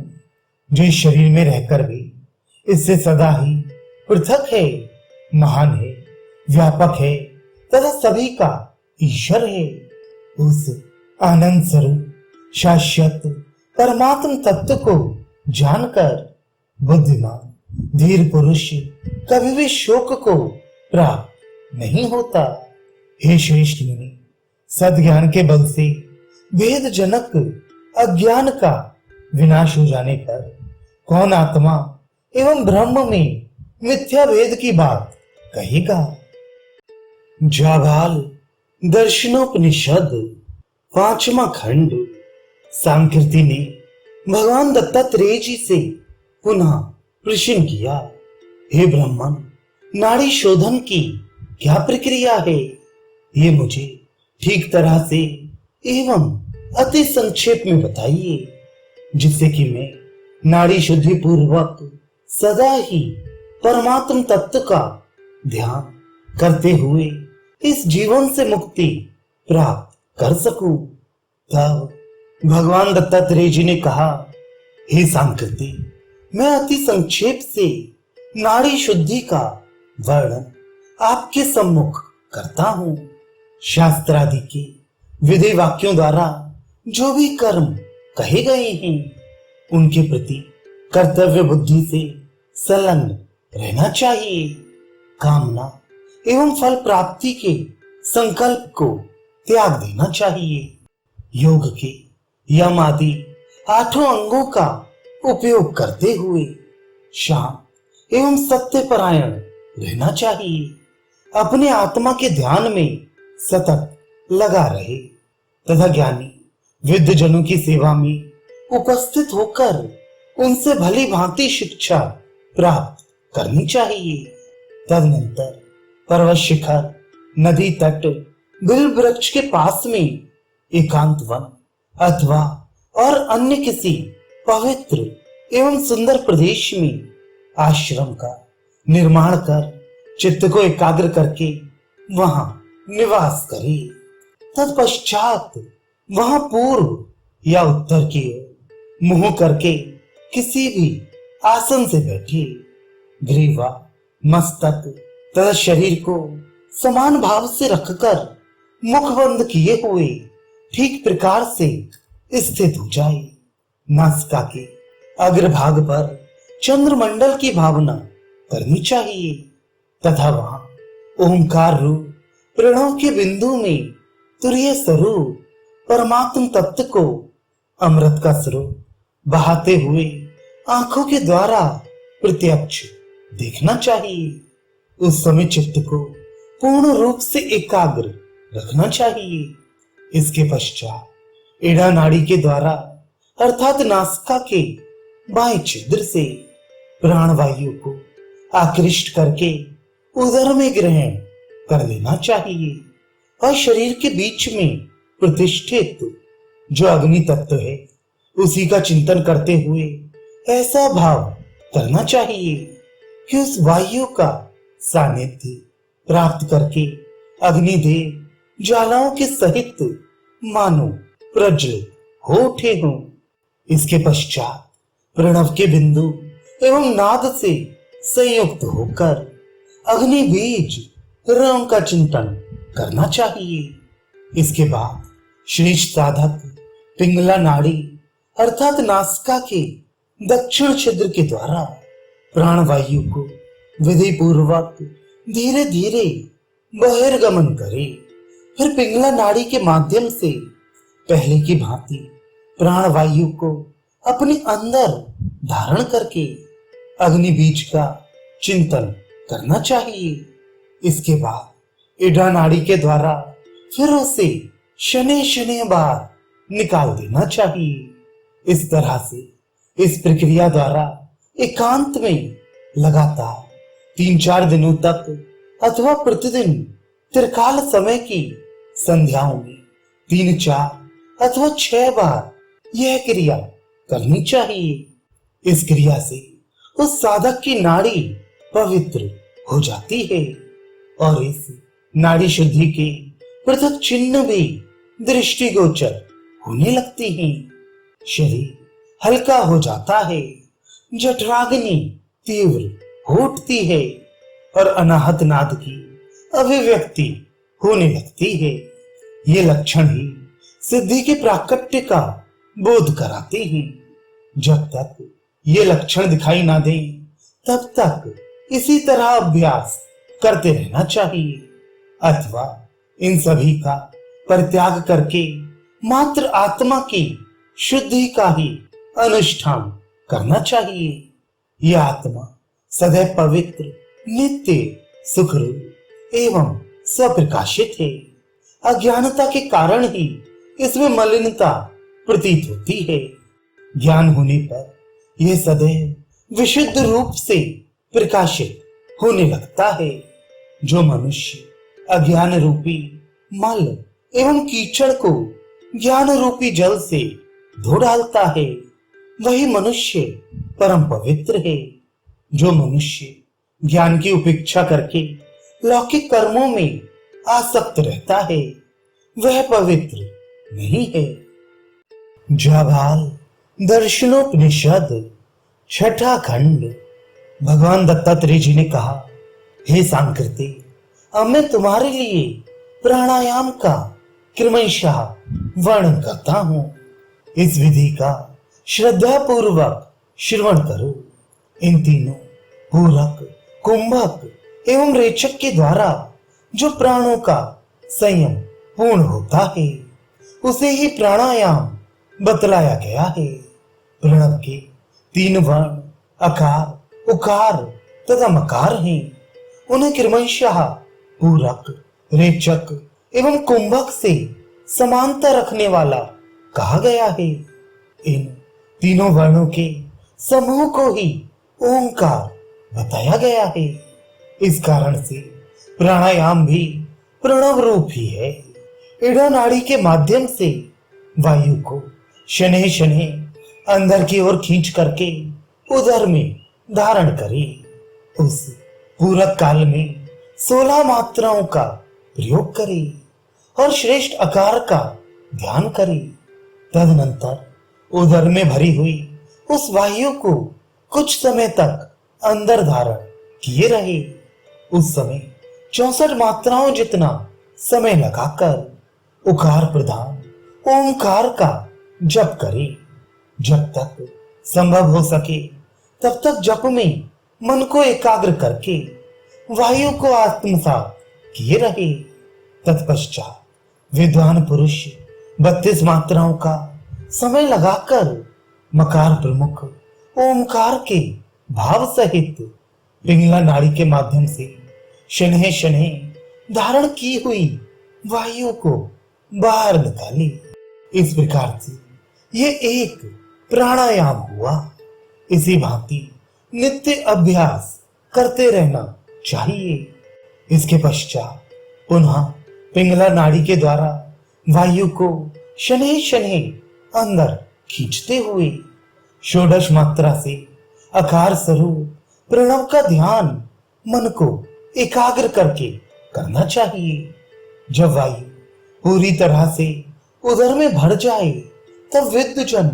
Speaker 1: जो इस शरीर में रहकर भी इससे सदा ही पृथक है, महान है, व्यापक है तथा सभी का ईश्वर है। उस आनंद स्वरूप शाश्वत परमात्म तत्व को जानकर बुद्धिमान धीर पुरुष कभी भी शोक को प्राप्त नहीं होता। हे श्रेष्ठ मुनि, सद्ज्ञान के बल से भेद जनक अज्ञान का विनाश हो जाने पर कौन आत्मा एवं ब्रह्म में मिथ्या भेद की बात कहेगा। जाबाल दर्शनोपनिषद 5वां खंड। सांकृति ने भगवान दत्तात्रेय जी से पुनः प्रश्न किया, हे ब्राह्मण, नाड़ी शोधन की क्या प्रक्रिया है? ये मुझे ठीक तरह से एवं अति संक्षेप में बताइए, जिससे कि मैं नाड़ी शुद्धि पूर्वक सदा ही परमात्म तत्व का ध्यान करते हुए इस जीवन से मुक्ति प्राप्त कर सकूं। तब भगवान दत्तात्रेय जी ने कहा, हे सांकृति, मैं अति संक्षेप से नाड़ी शुद्धि का वर्णन आपके सम्मुख करता हूं। शास्त्रादि के विधि वाक्यों द्वारा जो भी कर्म कहे गए हैं उनके प्रति कर्तव्य बुद्धि से संलग्न रहना चाहिए। कामना एवं फल प्राप्ति के संकल्प को त्याग देना चाहिए। योग के यम आदि 8 अंगों का उपयोग करते हुए शांत एवं सत्यपरायण रहना चाहिए। अपने आत्मा के ध्यान में सतत लगा रहे तथा ज्ञानी वृद्ध जनों की सेवा में उपस्थित होकर उनसे भली भांति शिक्षा प्राप्त करनी चाहिए। तदनंतर पर्वत शिखर, नदी तट, बिल वृक्ष के पास में एकांत वन अथवा और अन्य किसी पवित्र एवं सुंदर प्रदेश में आश्रम का निर्माण कर चित्त को एकाग्र करके वहां निवास करे। तत्पश्चात वहां पूर्व या उत्तर की ओर मुंह करके किसी भी आसन से बैठिए। ग्रीवा, मस्तक तथा शरीर को समान भाव से रखकर मुख बंद किए हुए ठीक प्रकार से स्थित हो जाए। नासिका के अग्रभाग पर चंद्रमंडल की भावना करनी चाहिए तथा वहां ओंकार रूप प्रणव के बिंदु में तुरीय स्वरूप परमात्म तत्व को अमृत का स्वरूप बहाते हुए आंखों के द्वारा प्रत्यक्ष देखना चाहिए। उस समय चित्त को पूर्ण रूप से एकाग्र रखना चाहिए। इसके पश्चात एड़ा नाड़ी के द्वारा अर्थात नासिका के बाएं छिद्र से प्राणवायु को आकृष्ट करके उदर में ग्रहण कर लेना चाहिए और शरीर के बीच में प्रतिष्ठित जो अग्नि तत्व है उसी का चिंतन करते हुए ऐसा भाव करना चाहिए कि उस वायु का सानिध्य प्राप्त करके अग्निदेव ज्वालाओं के सहित मानो प्रज्वलित हो उठे हों। इसके पश्चात प्रणव के बिंदु एवं नाद से संयुक्त होकर अग्नि बीज रंग का चिंतन करना चाहिए। इसके बाद श्रेष्ठ साधक पिंगला नाड़ी अर्थात नासिका के दक्षिण छिद्र के द्वारा प्राणवायु को विधि पूर्वक धीरे धीरे बहिर्गमन करे। फिर पिंगला नाड़ी के माध्यम से पहले की भांति प्राणवायु को अपने अंदर धारण करके अग्नि बीज का चिंतन करना चाहिए। इसके बाद इड़ा नाड़ी के द्वारा फिर उसे शनि शनि बार निकाल देना चाहिए। इस तरह से इस प्रक्रिया द्वारा एकांत में लगातार 3-4 दिनों तक अथवा प्रतिदिन त्रिकाल समय की संध्याओं में 3-4 अथवा 6 बार यह क्रिया करनी चाहिए। इस क्रिया से उस साधक की नाड़ी पवित्र हो जाती है और इस नाड़ी शुद्धि के पृथक चिन्ह भी दृष्टिगोचर होने लगते हैं। शरीर हल्का हो जाता है जठराग्नि तीव्र हो उठती है और अनाहत नाद की अभिव्यक्ति होने लगती है। ये लक्षण ही सिद्धि के प्राकट्य का बोध कराते हैं। जब तक ये लक्षण दिखाई ना दे तब तक इसी तरह अभ्यास करते रहना चाहिए, अथवा इन सभी का परित्याग करके मात्र आत्मा की शुद्धि का ही अनुष्ठान करना चाहिए। यह आत्मा सदैव पवित्र, नित्य, सुखरूप एवं स्वप्रकाशित है। अज्ञानता के कारण ही इसमें मलिनता प्रतीत होती है। ज्ञान होने पर यह सदैव विशुद्ध रूप से प्रकाशित होने लगता है। जो मनुष्य अज्ञान रूपी मल एवं कीचड़ को ज्ञान रूपी जल से धो डालता है, वही मनुष्य परम पवित्र है। जो मनुष्य ज्ञान की उपेक्षा करके लौकिक कर्मों में आसक्त रहता है, वह पवित्र नहीं है। जाबाल दर्शनोपनिषद छठा खंड। भगवान दत्तात्रेय जी ने कहा, हे सांकृति, अब मैं तुम्हारे लिए प्राणायाम का क्रमशः वर्णन करता हूं। इस विधि का श्रद्धा पूर्वक श्रवण करो। इन तीनों पूरक, कुंभक एवं रेचक के द्वारा जो प्राणों का संयम पूर्ण होता है, उसे ही प्राणायाम बतलाया गया है। प्रणव के तीन वर्ण अकार, उकार तथा मकार हैं। उन्हें क्रमशः पूरक, रेचक एवं कुंभक से समानता रखने वाला कहा गया है। इन तीनों वर्णों के समूह को ही ओंकार बताया गया है। इस कारण से प्राणायाम भी प्रणव रूप ही है। इड़ा नाड़ी के माध्यम से वायु को शनैः शनैः अंदर की ओर खींच करके उदर में धारण करे। उस पूरक काल में 16 मात्राओं का प्रयोग करे और श्रेष्ठ आकार का ध्यान करे। तदनंतर उदर में भरी हुई उस वायु को कुछ समय तक अंदर धारण किए रहे। उस समय 64 मात्राओं जितना समय लगाकर उकार प्रधान ओंकार का जप करे। जब तक संभव हो सके तब तक जप में मन को एकाग्र करके वायु को आत्मसात किए रहे। तत्पश्चात विद्वान पुरुष 32 मात्राओं का समय लगाकर मकार प्रमुख ओंकार के भाव सहित पिंगला नाड़ी के माध्यम से शनैः शनैः धारण की हुई वायु को बाहर निकाले। इस प्रकार से ये एक प्राणायाम हुआ। इसी भांति नित्य अभ्यास करते रहना चाहिए। इसके पश्चात पुनः पिंगला नाड़ी के द्वारा वायु को शनैः शनैः अंदर खींचते हुए षोडश मात्रा से आकार स्वरूप प्रणव का ध्यान मन को एकाग्र करके करना चाहिए। जब वायु पूरी तरह से उदर में भर जाए तब विद्वजन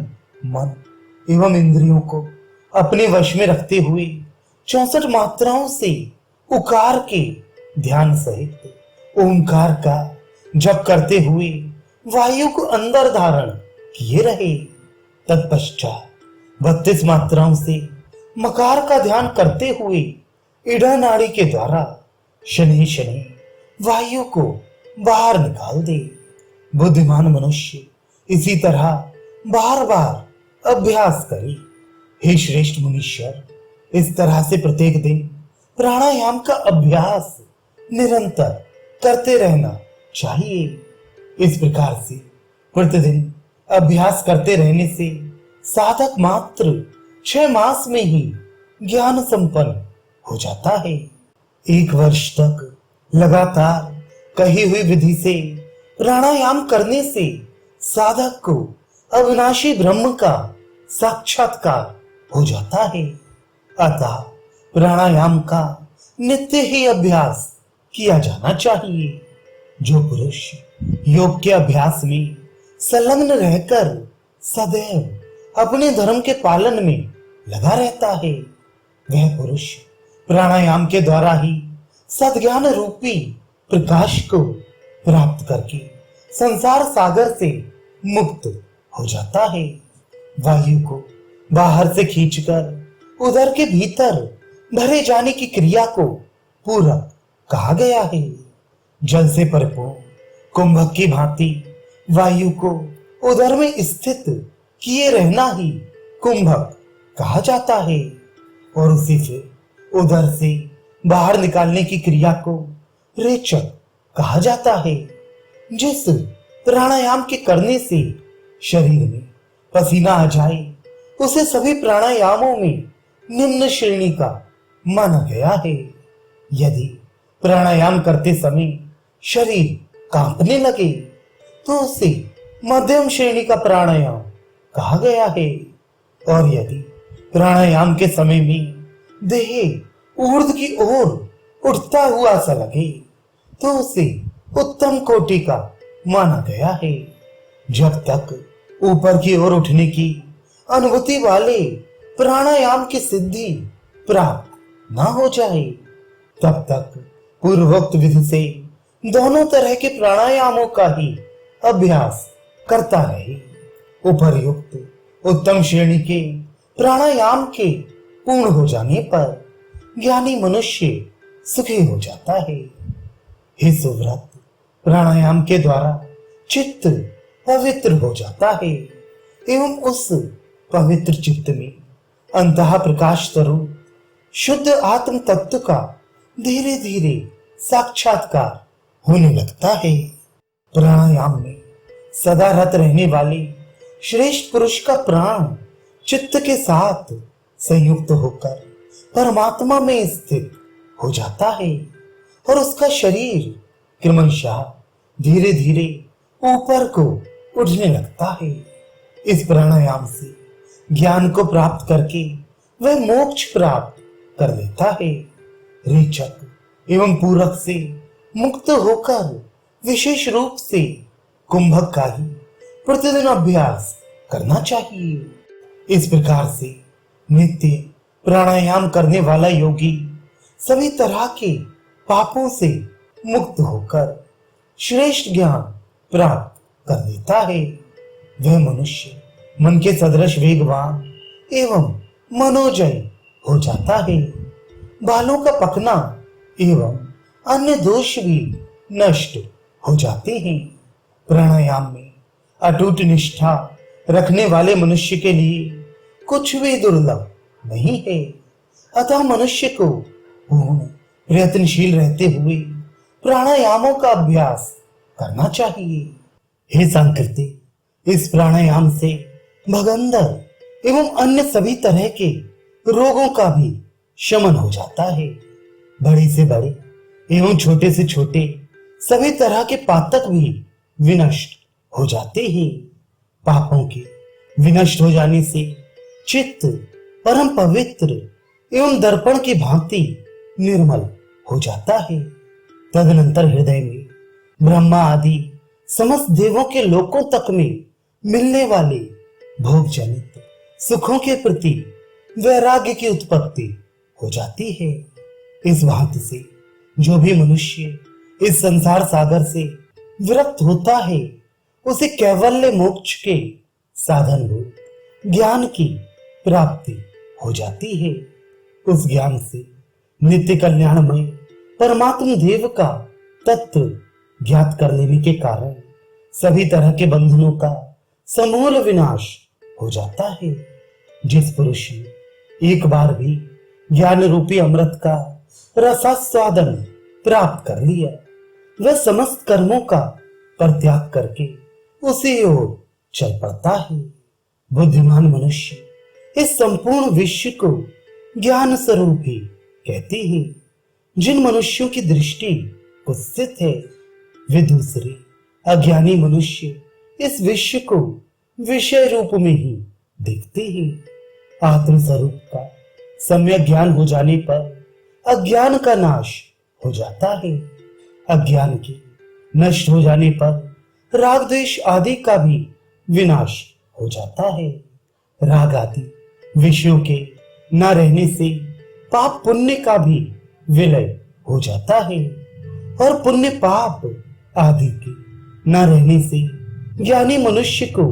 Speaker 1: मन एवं इंद्रियों को अपने वश में रखते हुए 64 मात्राओं से उकार के ध्यान सहित ओंकार का जप करते हुए वायु को अंदर धारण किए रहे। तत्पश्चात 32 मात्राओं से मकार का ध्यान करते हुए इड़ा नाड़ी के द्वारा शनैः शनैः वायु को बाहर निकाल दे। बुद्धिमान मनुष्य इसी तरह बार बार अभ्यास करे। हे श्रेष्ठ मुनीश्वर, इस तरह से प्रत्येक दिन प्राणायाम का अभ्यास निरंतर करते रहना चाहिए। इस प्रकार से प्रतिदिन अभ्यास करते रहने से साधक मात्र 6 मास में ही ज्ञान संपन्न हो जाता है। 1 वर्ष तक लगातार कही हुई विधि से प्राणायाम करने से साधक को अविनाशी ब्रह्म का साक्षात्कार हो जाता है। अतः प्राणायाम का नित्य ही अभ्यास किया जाना चाहिए। जो पुरुष योग के अभ्यास में संलग्न रहकर सदैव अपने धर्म के पालन में लगा रहता है। वह पुरुष प्राणायाम के द्वारा ही सद्ज्ञान रूपी प्रकाश को प्राप्त करके संसार सागर से मुक्त हो जाता है। वायु को बाहर से खींचकर उदर के भीतर भरे जाने की क्रिया को पूरक कहा गया है। जल से परिपूर्ण कुंभक की भांति वायु को उदर में स्थित किए रहना ही कुंभक कहा जाता है और उसी से उदर से बाहर निकालने की क्रिया को रेचक कहा जाता है। जिस प्राणायाम के करने से शरीर में पसीना आ जाए उसे सभी प्राणायामों में निम्न श्रेणी का माना गया है। यदि प्राणायाम करते समय शरीर कांपने लगे तो उसे मध्यम श्रेणी का प्राणायाम कहा गया है और यदि प्राणायाम के समय में देह ऊर्ध्व की ओर उठता हुआ सा लगे तो उसे उत्तम कोटि का माना गया है। जब तक ऊपर की ओर उठने की अनुभूति वाले प्राणायाम की सिद्धि प्राप्त न हो जाए तब तक पूर्वोक्त विधि से दोनों तरह के प्राणायामों का ही अभ्यास करता रहे। उपर्युक्त उत्तम श्रेणी के प्राणायाम के पूर्ण हो जाने पर ज्ञानी मनुष्य सुखी हो जाता है। हे सुव्रत, प्राणायाम के द्वारा चित्त पवित्र हो जाता है एवं उस पवित्र चित्त में अंतः प्रकाश स्वरूप शुद्ध आत्म तत्व का धीरे धीरे साक्षात्कार होने लगता है। प्राणायाम में सदा रत रहने वाले श्रेष्ठ पुरुष का प्राण चित्त के साथ संयुक्त होकर परमात्मा में स्थित हो जाता है और उसका शरीर क्रमशः धीरे धीरे ऊपर को उठने लगता है। इस प्राणायाम से ज्ञान को प्राप्त करके वह मोक्ष प्राप्त कर लेता है। रेचक एवं पूरक से मुक्त होकर विशेष रूप से कुंभक का ही प्रतिदिन अभ्यास करना चाहिए। इस प्रकार से नित्य प्राणायाम करने वाला योगी सभी तरह के पापों से मुक्त होकर श्रेष्ठ ज्ञान प्राप्त कर लेता है। वह मनुष्य मन के सदृश वेगवान एवं मनोजय हो जाता है। बालों का पकना एवं अन्य दोष भी नष्ट हो जाते हैं। प्राणायाम में अटूट निष्ठा रखने वाले मनुष्य के लिए कुछ भी दुर्लभ नहीं है। अतः मनुष्य को पूर्ण प्रयत्नशील रहते हुए प्राणायामों का अभ्यास करना चाहिए। हे संकृति, इस प्राणायाम से भगंदर एवं अन्य सभी तरह के रोगों का भी शमन हो जाता है। बड़े से बड़े एवं छोटे से छोटे सभी तरह के पातक भी विनष्ट हो जाते हैं। पापों के विनष्ट हो जाने से चित्त परम पवित्र एवं दर्पण की भांति निर्मल हो जाता है। तदनंतर हृदय में ब्रह्मा आदि समस्त देवों के लोकों तक में मिलने वाले भोग जनित सुखों के प्रति वैराग्य की उत्पत्ति हो जाती है। इस भांति से जो भी मनुष्य इस संसार सागर से विरक्त होता है उसे कैवल्य मोक्ष के साधन रूप ज्ञान की प्राप्ति हो जाती है। उस ज्ञान से नित्य कल्याणमय परमात्म देव का तत्व ज्ञात कर लेने के कारण सभी तरह के बंधनों का समूल विनाश हो जाता है। जिस पुरुष ने एक बार भी ज्ञान रूपी अमृत का रसास्वादन प्राप्त कर लिया वह समस्त कर्मों का परित्याग करके उसी ओर चल पड़ता है। बुद्धिमान मनुष्य इस संपूर्ण विश्व को ज्ञान स्वरूप ही कहते हैं। जिन मनुष्यों की दृष्टि कुत्सित है वे दूसरे अज्ञानी मनुष्य इस विश्व को विषय रूप में ही देखते हैं। आत्म स्वरूप का सम्यक ज्ञान हो जाने पर अज्ञान का नाश हो जाता है। अज्ञान के नष्ट हो जाने पर राग द्वेष आदि का भी विनाश हो जाता है। राग आदि विषयों के न रहने से पाप पुण्य का भी विलय हो जाता है, और पुण्य पाप आदि के न रहने से ज्ञानी मनुष्य को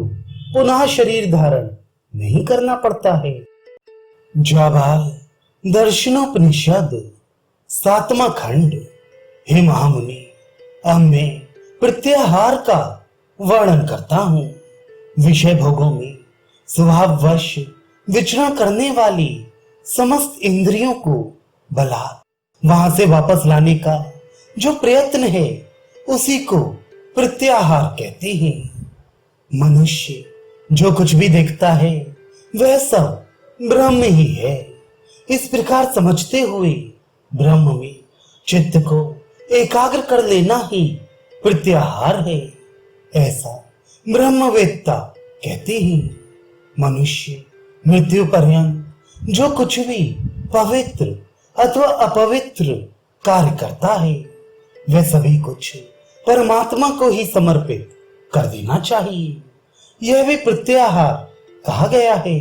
Speaker 1: पुनः शरीर धारण नहीं करना पड़ता है। जाबाल दर्शनोपनिषद 7वां खंड। हे महामुनि, अब मैं प्रत्याहार का वर्णन करता हूँ। विषय भोगों में स्वभाववश विचरण करने वाली समस्त इंद्रियों को बलात् वहां से वापस लाने का जो प्रयत्न है उसी को प्रत्याहार कहते हैं। मनुष्य जो कुछ भी देखता है वह सब ब्रह्म ही है, इस प्रकार समझते हुए ब्रह्म में चित्त को एकाग्र कर लेना ही प्रत्याहार है, ऐसा ब्रह्मवेत्ता कहते हैं। मनुष्य मृत्यु पर्यंत जो कुछ भी पवित्र अथवा अपवित्र कार्य करता है वह सभी कुछ परमात्मा को ही समर्पित कर देना चाहिए। यह भी प्रत्याहार कहा गया है।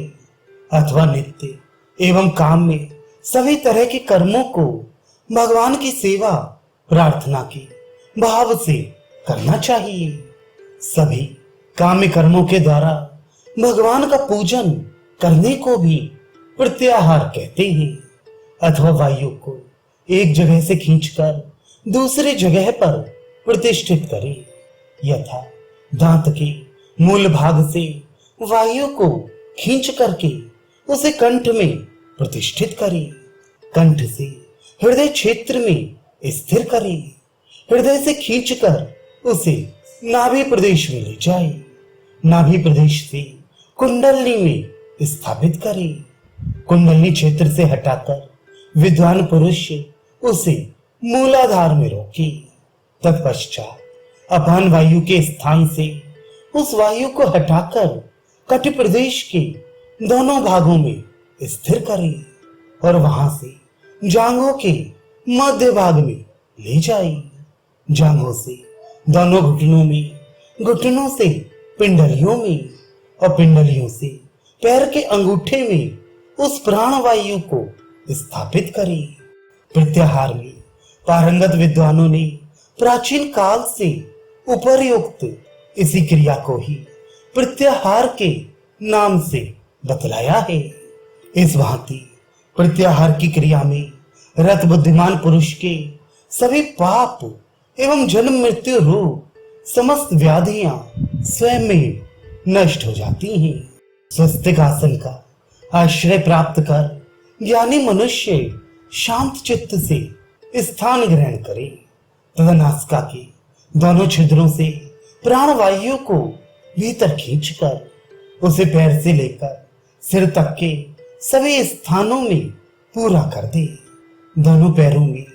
Speaker 1: अथवा नित्य एवं काम में सभी तरह के कर्मों को भगवान की सेवा प्रार्थना के भाव से करना चाहिए। सभी काम्य कर्मों के द्वारा भगवान का पूजन करने को भी प्रत्याहार कहते हैं। अथवा वायु को एक जगह से खींचकर दूसरी जगह पर प्रतिष्ठित करे, यथा दांत के मूल भाग से वायु को खींच करके उसे कंठ में प्रतिष्ठित करे, कंठ से हृदय क्षेत्र में स्थिर करे, हृदय से खींचकर उसे नाभि प्रदेश में ले जाए, नाभि प्रदेश से कुंडलनी में स्थापित करे, कुंडलनी क्षेत्र से हटाकर विद्वान पुरुष उसे मूलाधार में रोके। तत्पश्चात अपान वायु के स्थान से उस वायु को हटाकर कटि प्रदेश के दोनों भागों में स्थिर करे और वहां से जांघों के मध्य भाग में ले जाए। जांघों से दोनों घुटनों में, घुटनों से पिंडलियों में और पिंडलियों से पैर के अंगूठे में उस प्राण वायु को स्थापित करे। प्रत्याहार में पारंगत विद्वानों ने प्राचीन काल से उपर्युक्त इसी क्रिया को ही प्रत्याहार के नाम से बतलाया है। इस भांति प्रत्याहार की क्रिया में रत बुद्धिमान पुरुष के सभी पाप एवं जन्म मृत्यु रूप समस्त व्याधियां स्वयं में नष्ट हो जाती हैं। स्वस्तिक आसन का आश्रय प्राप्त कर ज्ञानी मनुष्य शांत चित्त से स्थान ग्रहण करे तथा नासिका के दोनों छिद्रों से प्राण वायु को भीतर खींचकर उसे पैर से लेकर सिर तक के सभी स्थानों में पूरा कर दे। दोनों पैरों में,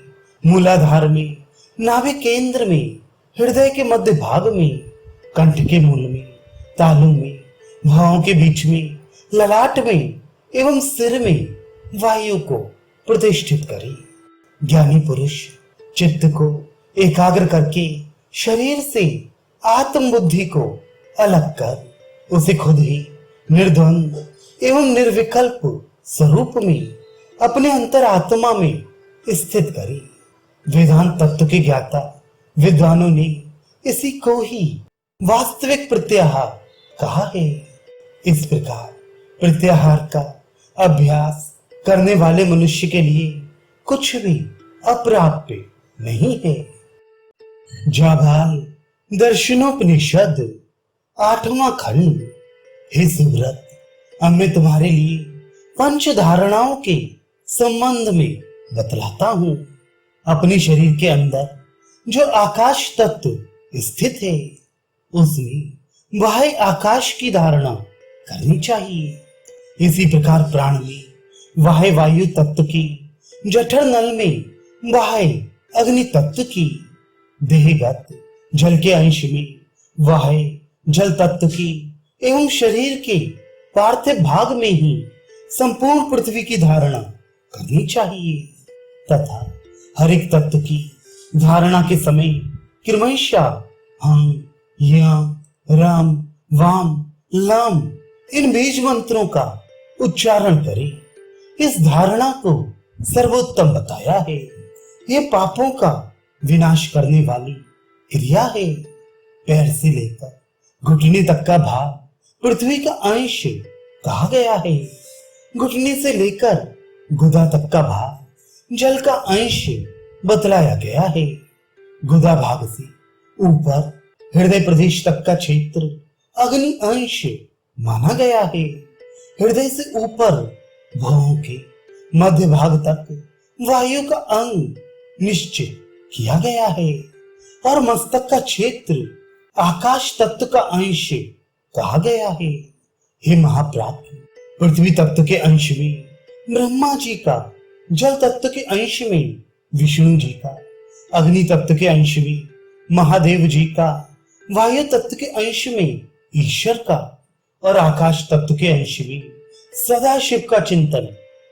Speaker 1: मूलाधार में, नाभि केंद्र में, हृदय के मध्य भाग में, कंठ के मूल में, तालू में, भौहों के बीच में, ललाट में एवं सिर में वायु को प्रतिष्ठित करे। ज्ञानी पुरुष चित्त को एकाग्र करके शरीर से आत्म बुद्धि को अलग कर उसे खुद ही निर्द्वंद एवं निर्विकल्प स्वरूप में अपने अंतर आत्मा में स्थित करे। वेदांत तत्व के ज्ञाता विद्वानों ने इसी को ही वास्तविक प्रत्याहार कहा है। इस प्रकार प्रत्याहार का अभ्यास करने वाले मनुष्य के लिए कुछ भी अप्राप्य नहीं है। जाबाल दर्शनोपनिषद 8वां खंड। हे सुव्रत, अब मैं तुम्हारे लिए पंच धारणाओं के संबंध में बतलाता हूं। अपने शरीर के अंदर जो आकाश तत्व स्थित है उसमें बाह्य आकाश की धारणा करनी चाहिए। इसी प्रकार प्राण में बाह्य वायु तत्व की, जठर नल में बाह्य अग्नि तत्व की, देहगत जल के अंश में बाह्य जल तत्व की एवं शरीर के पार्थिव भाग में ही संपूर्ण पृथ्वी की धारणा करनी चाहिए तथा हर एक तत्व की धारणा के समय क्रमशः हम, यम, राम, वाम, लाम इन बीज मंत्रों का उच्चारण करें। इस धारणा को सर्वोत्तम बताया है। ये पापों का विनाश करने वाली क्रिया है। पैर से लेकर घुटने तक का भाग पृथ्वी का अंश कहा गया है। घुटने से लेकर गुदा तक का भाग जल का अंश बतलाया गया है। गुदा भाग से ऊपर हृदय प्रदेश तक का क्षेत्र अग्नि अंश माना गया है। हृदय से ऊपर भुवों के मध्य भाग तक वायु का अंग निश्चित किया गया है और मस्तक का क्षेत्र आकाश तत्व का अंश कहा गया है। हे महाप्राज्ञ, पृथ्वी तत्व के अंश में ब्रह्मा जी का, जल तत्व के अंश में विष्णु जी का, अग्नि तत्व के अंश में महादेव जी का, वायु तत्व के अंश में ईश्वर का और आकाश तत्व के अंश में सदा शिव का चिंतन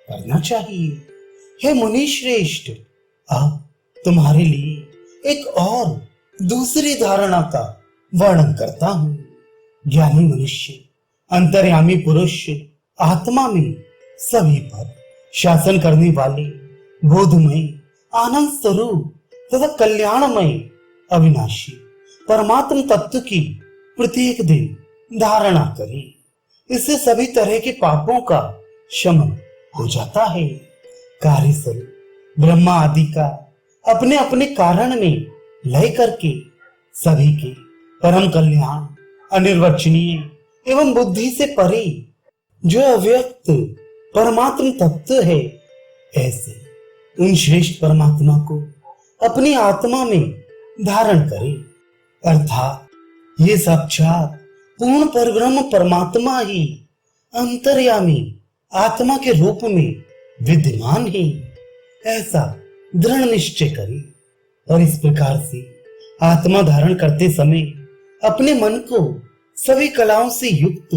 Speaker 1: करना चाहिए। हे मुनि श्रेष्ठ, अब तुम्हारे लिए एक और दूसरी धारणा का वर्णन करता हूं। ज्ञानी मनुष्य, अंतर्यामी पुरुष आत्मा में सभी पर शासन करने वाले बोधमय, आनंद स्वरूप तथा कल्याणमय अविनाशी परमात्म तत्व की प्रत्येक दिन धारणा करे। इससे सभी तरह के पापों का शमन हो जाता है। कार्य स्वरूप ब्रह्मा आदि का अपने अपने कारण में लय करके सभी के परम कल्याण, अनिर्वचनीय एवं बुद्धि से परे जो अव्यक्त परमात्म तत्व है, ऐसे उन श्रेष्ठ परमात्मा को अपनी आत्मा में धारण करे। अर्थात ये साक्षात पूर्ण परब्रह्म परमात्मा ही अंतर्यामी आत्मा के रूप में विद्यमान है, ऐसा दृढ़ निश्चय करे। और इस प्रकार से आत्मा धारण करते समय अपने मन को सभी कलाओं से युक्त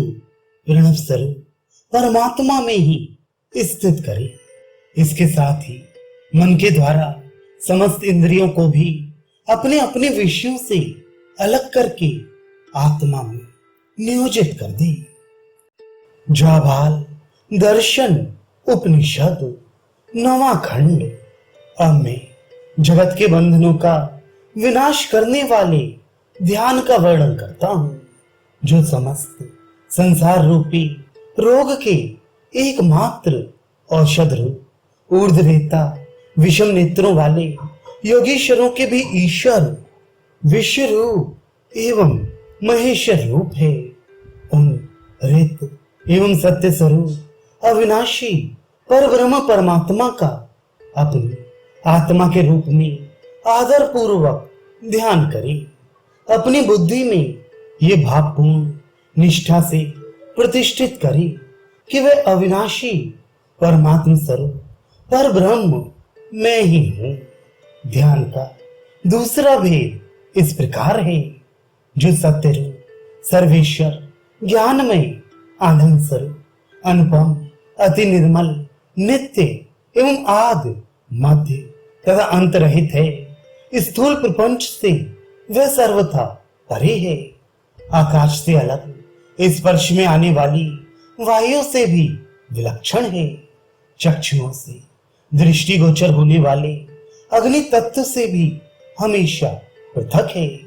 Speaker 1: प्रणव स्वरूप परमात्मा में ही स्थित करे। इसके साथ ही मन के द्वारा समस्त इंद्रियों को भी अपने अपने विषयों से अलग करके आत्मा में नियोजित कर दे। जाबाल दर्शन उपनिषद 9वां खंड। अब मैं जगत के बंधनों का विनाश करने वाले ध्यान का वर्णन करता हूं, जो समस्त संसार रूपी रोग के एकमात्र औषध रूप ऊर्ध्वरेता विषम नेत्रों वाले योगीश्वरों के भी ईश्वर, विश्व रूप एवं महेश्वर रूप है। उन रित एवं सत्य स्वरूप अविनाशी पर ब्रह्म परमात्मा का अपनी आत्मा के रूप में आदर पूर्वक ध्यान करे। अपनी बुद्धि में ये भावपूर्ण निष्ठा से प्रतिष्ठित करे कि वह अविनाशी परमात्म स्वरूप पर ब्रह्म मैं ही हूं। ध्यान का दूसरा भेद इस प्रकार है, जो सत्य रूप सर्वेश्वर ज्ञानमय आनंद स्वरूप अनुपम अति निर्मल नित्य एवं आदि मध्य तथा अंत रहित है। स्थूल प्रपंच से वह सर्वथा परे है। आकाश से अलग स्पर्श में आने वाली वायु से भी विलक्षण है। चक्षुओं से दृष्टिगोचर होने वाले अग्नि तत्व से भी हमेशा पृथक है।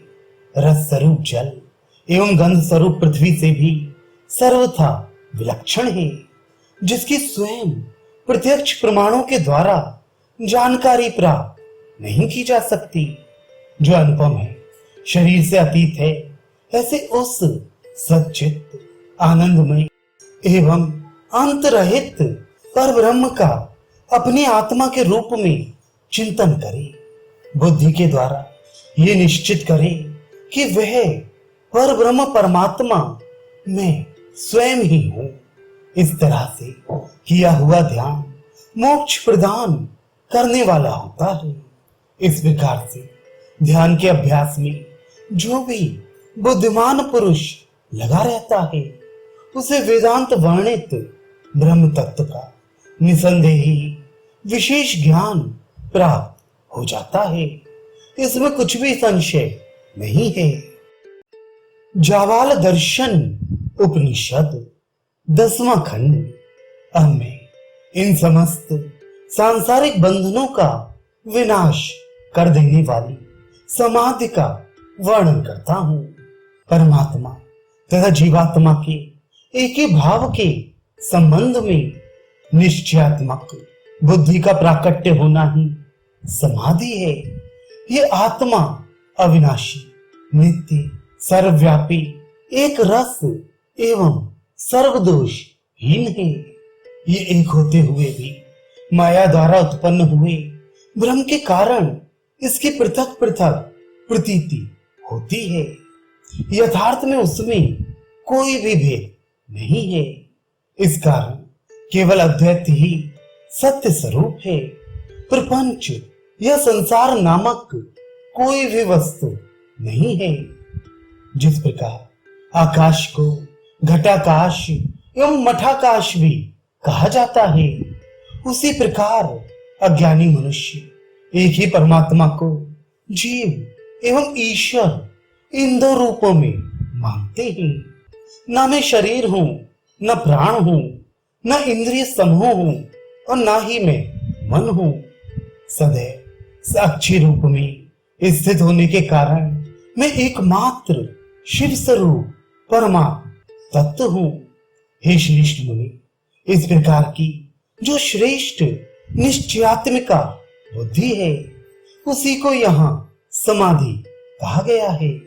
Speaker 1: रस स्वरूप जल एवं गंध स्वरूप पृथ्वी से भी सर्वथा विलक्षण है, जिसकी स्वयं प्रत्यक्ष प्रमाणों के द्वारा जानकारी प्राप्त नहीं की जा सकती। जो अनुपम है, शरीर से अतीत है, ऐसे उस सच्चित आनंदमय एवं अंत रहित पर ब्रह्म का अपनी आत्मा के रूप में चिंतन करे। बुद्धि के द्वारा ये निश्चित करे कि वह पर ब्रह्म परमात्मा मैं स्वयं ही हूं। इस तरह से किया हुआ ध्यान मोक्ष प्रदान करने वाला होता है। इस प्रकार से ध्यान के अभ्यास में जो भी बुद्धिमान पुरुष लगा रहता है, उसे वेदांत वर्णित ब्रह्म तत्व का निसंदेही विशेष ज्ञान प्राप्त हो जाता है। इसमें कुछ भी संशय नहीं है। जावाल दर्शन उपनिषद 10वां खंड। अब मैं इन समस्त सांसारिक बंधनों का विनाश कर देने वाली समाधि का वर्णन करता हूं। परमात्मा तथा जीवात्मा के एक ही भाव के संबंध में निश्चयात्मक बुद्धि का प्राकट्य होना ही समाधि है। ये आत्मा अविनाशी, नित्य, सर्वव्यापी, एक रस एवं सर्वदोष हीन है। ये एक होते हुए भी माया द्वारा उत्पन्न हुए भ्रम के कारण इसकी पृथक पृथक प्रतीति होती है। यथार्थ में उसमें कोई भी भेद नहीं है। इस कारण केवल अद्वैत ही सत्य स्वरूप है। प्रपंच यह संसार नामक कोई भी वस्तु नहीं है। जिस प्रकार आकाश को घटाकाश एवं मठाकाश भी कहा जाता है, उसी प्रकार अज्ञानी मनुष्य एक ही परमात्मा को जीव एवं ईश्वर इन दो रूपों में मानते हैं। न मैं शरीर हूं, न प्राण हूं, न इंद्रिय समूह हूं और न ही मैं मन हूं। सदैव साक्षी रूप में स्थित होने के कारण मैं एकमात्र शिव स्वरूप परमात्मा तत्व हूं। हे श्रेष्ठ मुनि, इस प्रकार की जो श्रेष्ठ निश्चयात्मिका बुद्धि है, उसी को यहाँ समाधि कहा गया है।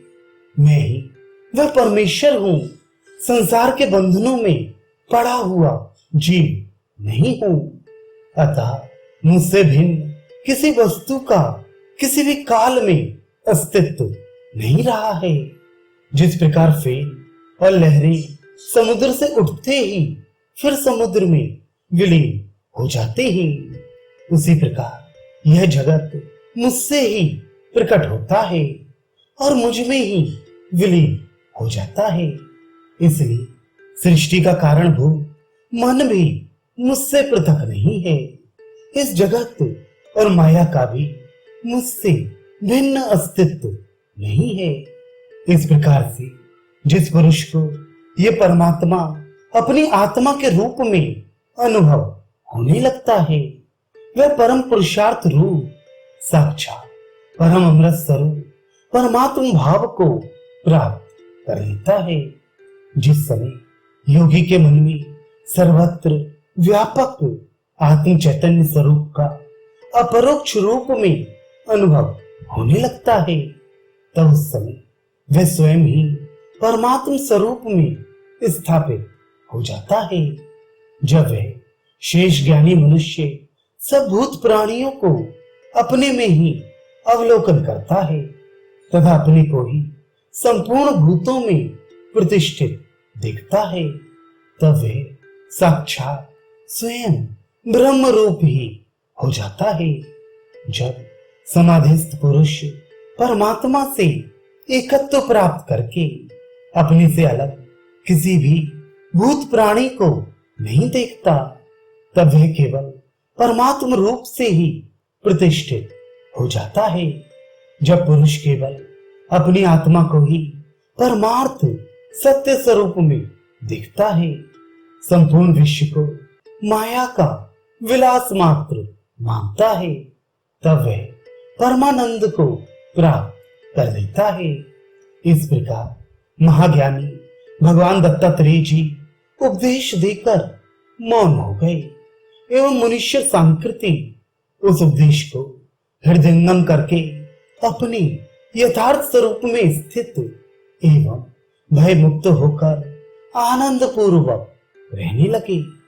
Speaker 1: मैं ही वह परमेश्वर हूं। संसार के बंधनों में पड़ा हुआ जीव नहीं हूं। अतः मुझसे भिन्न किसी वस्तु का किसी भी काल में अस्तित्व नहीं रहा है। जिस प्रकार फेन और लहरें समुद्र से उठते ही फिर समुद्र में विलीन हो जाते हैं, उसी प्रकार यह जगत मुझसे ही प्रकट होता है और मुझ में ही विलीन हो जाता है। इसलिए सृष्टि का कारणभूत मन भी मुझसे पृथक नहीं है। इस जगत और माया का भी मुझसे भिन्न अस्तित्व नहीं है। इस प्रकार से जिस पुरुष को ये परमात्मा अपनी आत्मा के रूप में अनुभव होने लगता है, वह परम पुरुषार्थ रूप साक्षात परम अमृत स्वरूप परमात्म भाव को प्राप्त कर लेता है। जिस समय योगी के मन में सर्वत्र व्यापक आत्म चैतन्य स्वरूप का अपरोक्ष रूप में अनुभव होने लगता है, तब उस समय वह स्वयं ही परमात्म स्वरूप में स्थापित हो जाता है। जब वह शेष ज्ञानी मनुष्य सब भूत प्राणियों को अपने में ही अवलोकन करता है तथा अपने को ही संपूर्ण भूतों में प्रतिष्ठित देखता है, तब वह साक्षात स्वयं ब्रह्म रूप ही हो जाता है। जब समाधिस्थ पुरुष परमात्मा से एकत्व प्राप्त करके अपने से अलग किसी भी भूत प्राणी को नहीं देखता, तब वह केवल परमात्म रूप से ही प्रतिष्ठित हो जाता है। जब पुरुष केवल अपनी आत्मा को ही परमार्थ सत्य स्वरूप में देखता है, संपूर्ण विश्व को माया का विलास मात्र मानता है, तब वह परमानंद को प्राप्त कर लेता है। इस प्रकार महाज्ञानी भगवान दत्तात्रेय जी उपदेश देकर मौन हो गए एवं मुनीश्वर सांकृति उस उपदेश को हृदयंगम करके अपने यथार्थ स्वरूप में स्थित एवं भय मुक्त होकर आनंद पूर्वक रहने लगे।